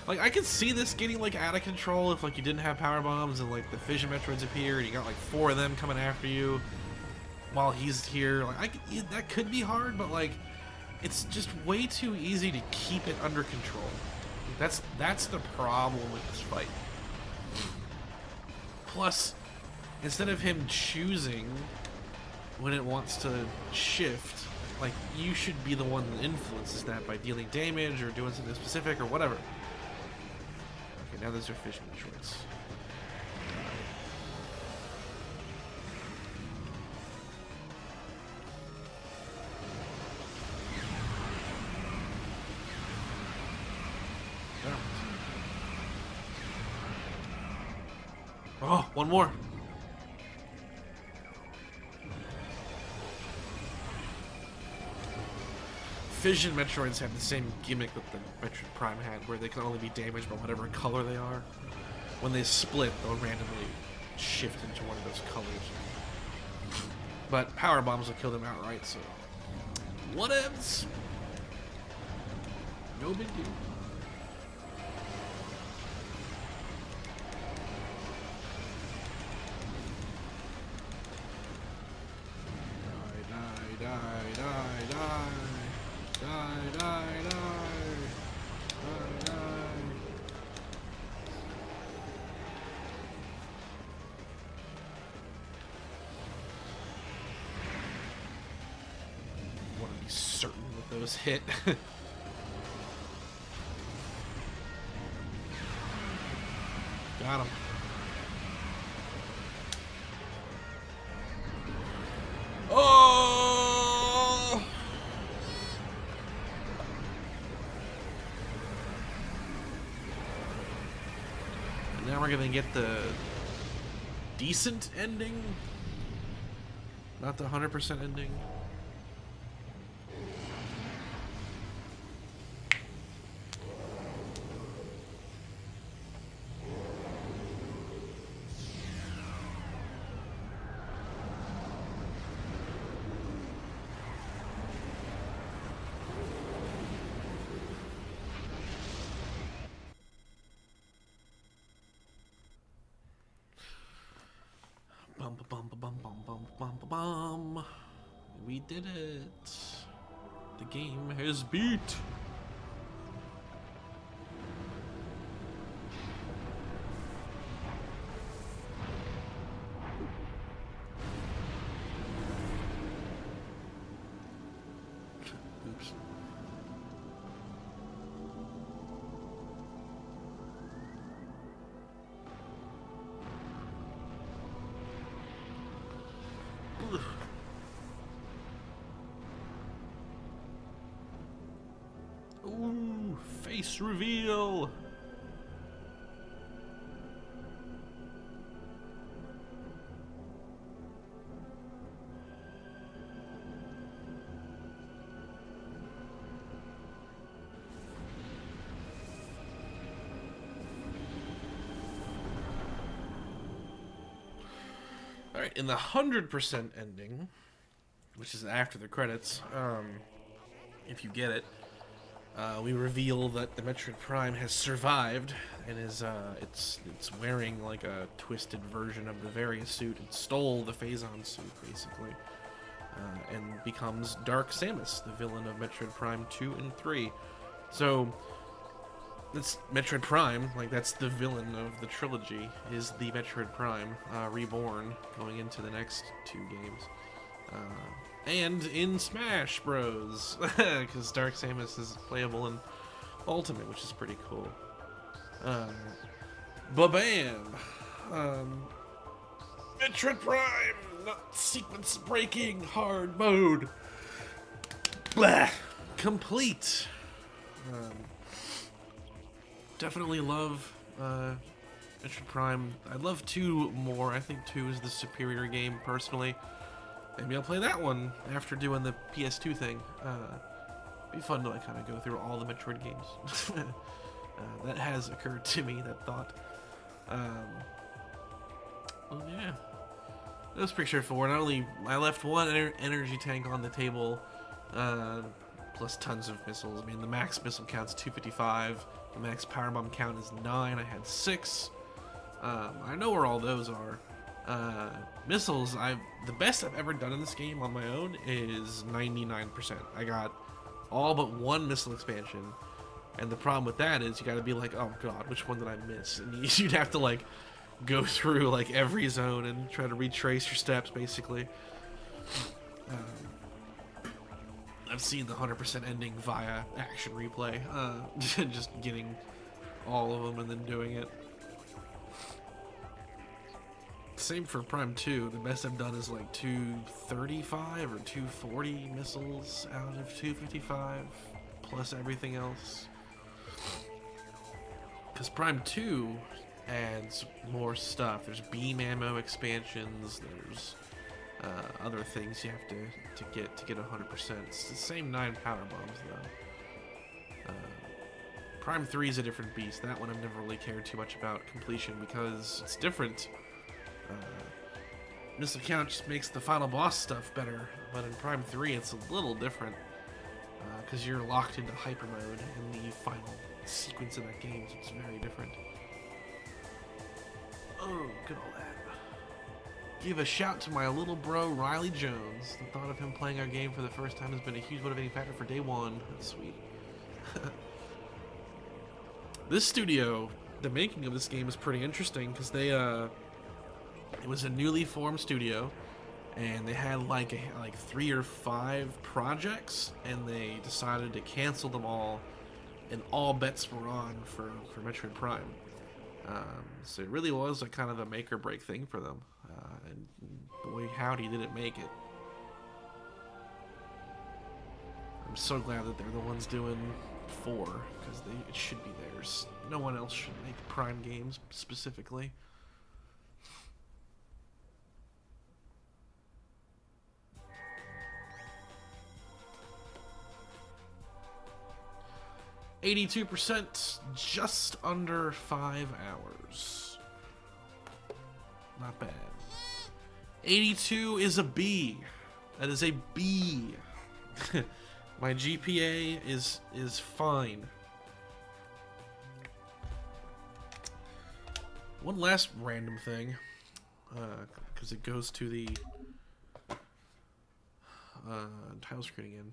Like, I could see this getting, like, out of control if, like, you didn't have power bombs and, like, the Fission Metroids appear and you got, like, 4 of them coming after you while he's here. Like, that could be hard, but, like, it's just way too easy to keep it under control. That's the problem with this fight. Plus, instead of him choosing when it wants to shift, like, you should be the one that influences that by dealing damage or doing something specific or whatever. Okay, now those are Fission Metroids. Oh, one more. Fission Metroids have the same gimmick that the Metroid Prime had, where they can only be damaged by whatever color they are. When they split, they'll randomly shift into one of those colors. But power bombs will kill them outright, so whatevs. No big deal. Want to be certain that those hit. Got him. Oh! And now we're gonna get the decent ending, not the 100% ending. Bum. We did it. The game has beat. Oops. Ooh, face reveal. All right, in the 100% ending, which is after the credits, if you get it, we reveal that the Metroid Prime has survived and is it's wearing like a twisted version of the Various suit. It stole the Phazon suit basically, and becomes Dark Samus, the villain of Metroid Prime 2 and 3. So that's Metroid Prime, like that's the villain of the trilogy, is the Metroid Prime reborn going into the next 2 games. And in Smash Bros, because Dark Samus is playable in Ultimate, which is pretty cool. Ba-bam! Metroid Prime! Not sequence breaking hard mode! Blah! Complete! Definitely love Metroid Prime. I'd love 2 more. I think 2 is the superior game, personally. Maybe I'll play that one after doing the PS2 thing. Be fun to like, kind of go through all the Metroid games. That has occurred to me, that thought. Well, yeah. That was pretty straightforward. I left one energy tank on the table, plus tons of missiles. I mean, the max missile count's 255. The max powerbomb count is 9. I had 6. I know where all those are. Missiles, the best I've ever done in this game on my own is 99%. I got all but 1 missile expansion, and the problem with that is you gotta be like, oh god, which one did I miss? And you'd have to like go through like every zone and try to retrace your steps basically. I've seen the 100% ending via action replay, just getting all of them and then doing it. Same for Prime 2. The best I've done is like 235 or 240 missiles out of 255, plus everything else. Because Prime 2 adds more stuff. There's beam ammo expansions, there's other things you have to get 100%. It's the same 9 power bombs though. Prime 3 is a different beast. That one I've never really cared too much about completion because it's different. Missile count just makes the final boss stuff better, but in Prime 3 it's a little different because you're locked into hyper mode in the final sequence of that game, so it's very different. Oh, good all that. Give a shout to my little bro Riley Jones. The thought of him playing our game for the first time has been a huge motivating factor for day one. That's sweet. This studio, the making of this game is pretty interesting because they it was a newly formed studio, and they had like 3 or 5 projects, and they decided to cancel them all, and all bets were on for Metroid Prime. So it really was a kind of a make or break thing for them, and boy howdy did it make it. I'm so glad that they're the ones doing 4, because it should be theirs. No one else should make Prime games specifically. %, just under 5 hours. Not bad. 82 is a B. That is a B. My GPA is fine. One last random thing, because it goes to the title screen again.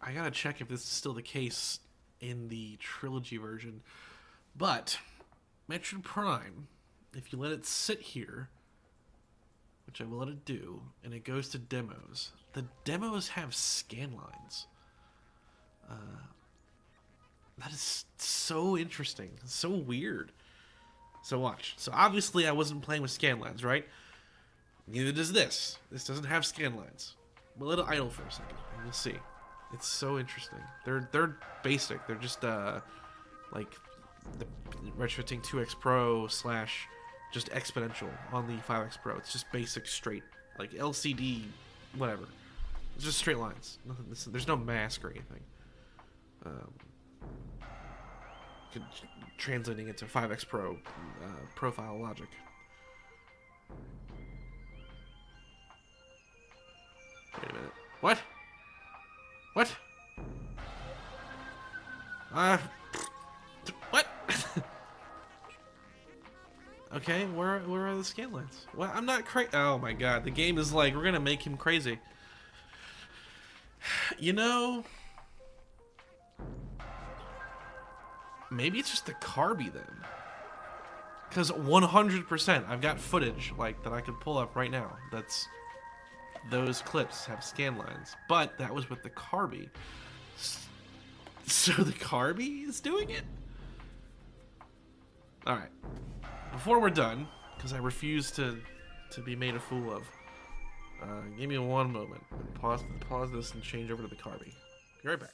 I gotta check if this is still the case in the trilogy version, but Metroid Prime, if you let it sit here, which I will let it do, and it goes to demos, the demos have scan lines. That is so interesting, so weird. So watch. So obviously I wasn't playing with scan lines, right? Neither does this. This doesn't have scan lines. We'll let it idle for a second, and you'll see. It's so interesting. They're basic. They're just like the RetroTINK 2X Pro / just exponential on the 5X Pro. It's just basic straight, like LCD, whatever. It's just straight lines. Nothing. There's no mask or anything. Translating it to 5X Pro profile logic. Wait a minute. What? Okay, where are the scan lines? Well, I'm not crazy. Oh my god, the game is like, we're gonna make him crazy. You know, maybe it's just the CARBY then. Because 100%, I've got footage like that I could pull up right now. That's those clips have scan lines, but that was with the CARBY. So the CARBY is doing it. All right. Before we're done, because I refuse to be made a fool of. Give me one moment. Pause this and change over to the CARBY. Be right back.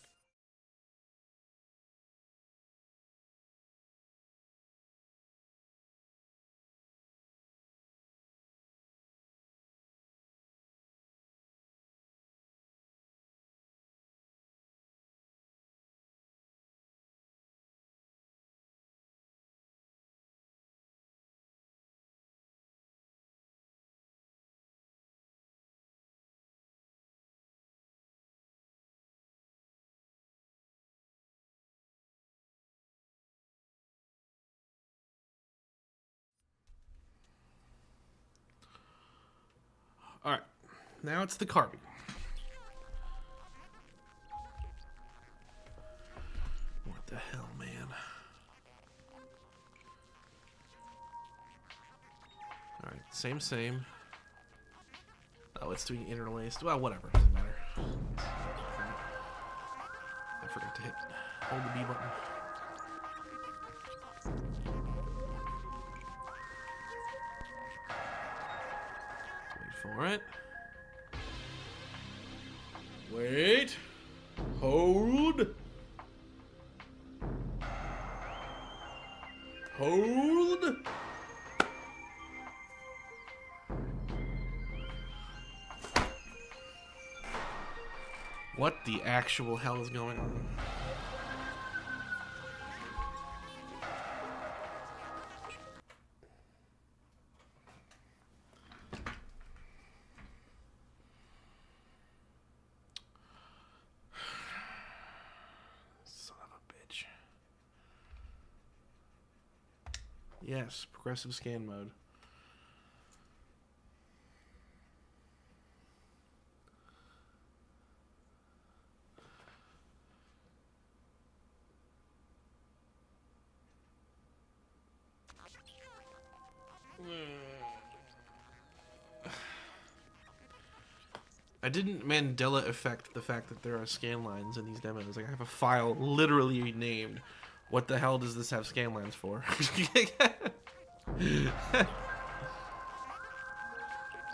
All right. Now it's the CARBY. What the hell, man? All right. Same. Oh, it's doing interlaced. Well, whatever. Doesn't matter. I forgot to hold the B button. For it. Wait. Hold. What the actual hell is going on? Yes, progressive scan mode. I didn't Mandela effect the fact that there are scan lines in these demos. Like, I have a file literally named, what the hell does this have scan lines for?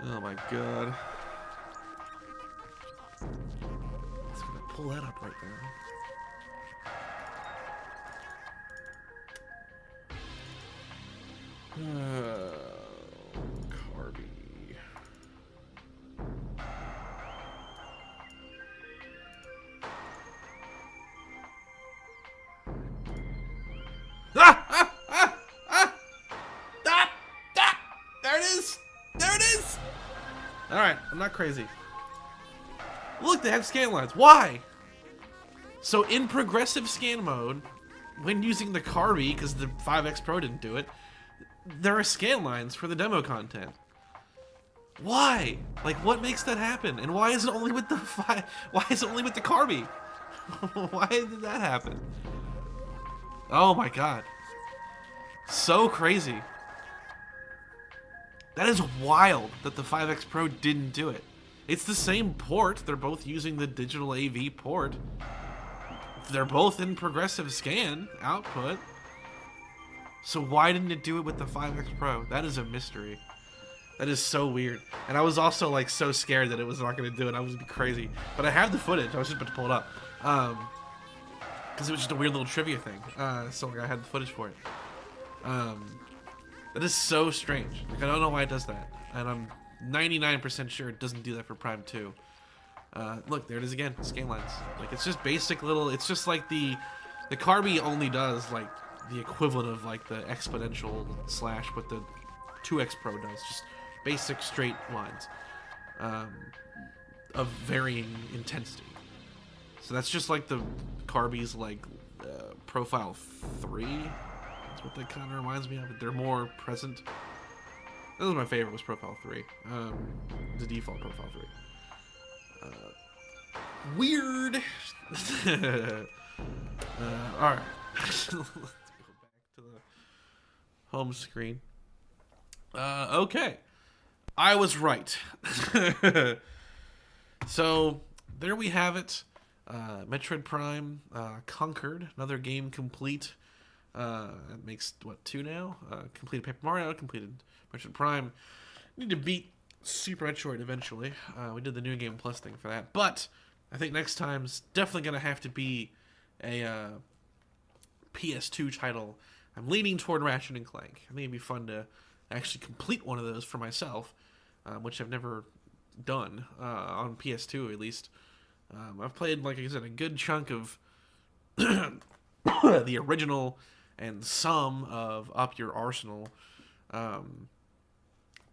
Oh my god. It's gonna pull that up right now. CARBY. There it is! Alright, I'm not crazy. Look, they have scan lines. Why? So in progressive scan mode, when using the CARBY, because the 5X Pro didn't do it, there are scan lines for the demo content. Why? Like, what makes that happen? And why is it only with the why is it only with the CARBY? Why did that happen? Oh my god. So crazy. That is wild that the 5X Pro didn't do it. It's the same port. They're both using the digital AV port. They're both in progressive scan output. So why didn't it do it with the 5X Pro? That is a mystery. That is so weird. And I was also like so scared that it was not going to do it. I was going to be crazy. But I have the footage. I was just about to pull it up. Because it was just a weird little trivia thing. So like, I had the footage for it. That is so strange. Like, I don't know why it does that. And I'm 99% sure it doesn't do that for Prime 2. Look, there it is again. Scan lines. Like, it's just basic little... It's just like the CARBY only does, like, the equivalent of, like, the exponential slash what the 2X Pro does. Just basic straight lines. Of varying intensity. So that's just, like, the CARBY's, like, Profile 3. It's what that kind of reminds me of. They're more present. That was my favorite, was Profile 3. The default Profile 3. Weird. Alright. Let's go back to the home screen. Okay. I was right. So, there we have it. Metroid Prime conquered. Another game complete. That makes, what, 2 now? Completed Paper Mario, completed Metroid Prime. Need to beat Super Metroid eventually. We did the New Game Plus thing for that. But I think next time's definitely going to have to be a PS2 title. I'm leaning toward Ratchet and Clank. I think it'd be fun to actually complete one of those for myself, which I've never done on PS2 at least. I've played, like I said, a good chunk of the original and some of Up Your Arsenal.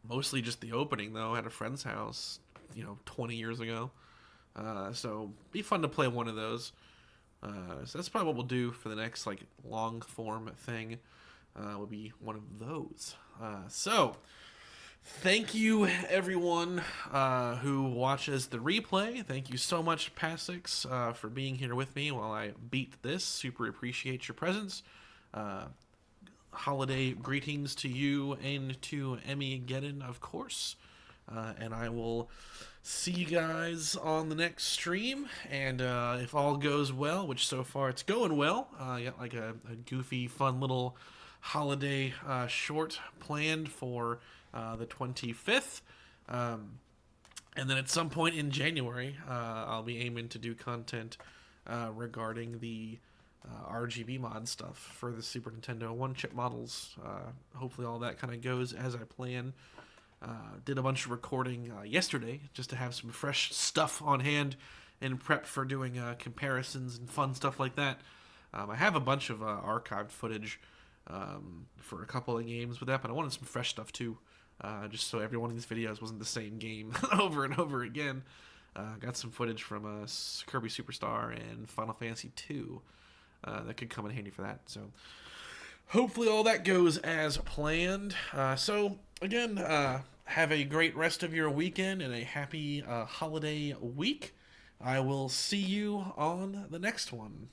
Mostly just the opening, though, at a friend's house, 20 years ago. So, be fun to play one of those. So that's probably what we'll do for the next, long form thing. Will be one of those. So, thank you, everyone who watches the replay. Thank you so much, Passix, for being here with me while I beat this. Super appreciate your presence. Holiday greetings to you and to Emmy Geddon, of course. And I will see you guys on the next stream. And if all goes well, which so far it's going well, I got a goofy, fun little holiday short planned for the 25th. And then at some point in January, I'll be aiming to do content regarding the RGB mod stuff for the Super Nintendo one-chip models. Hopefully all that kind of goes as I plan. Did a bunch of recording yesterday just to have some fresh stuff on hand and prep for doing comparisons and fun stuff like that. I have a bunch of archived footage for a couple of games with that, but I wanted some fresh stuff too, just so every one of these videos wasn't the same game over and over again. Got some footage from Kirby Superstar and Final Fantasy II that could come in handy for that. So hopefully all that goes as planned. So again, have a great rest of your weekend and a happy holiday week. I will see you on the next one.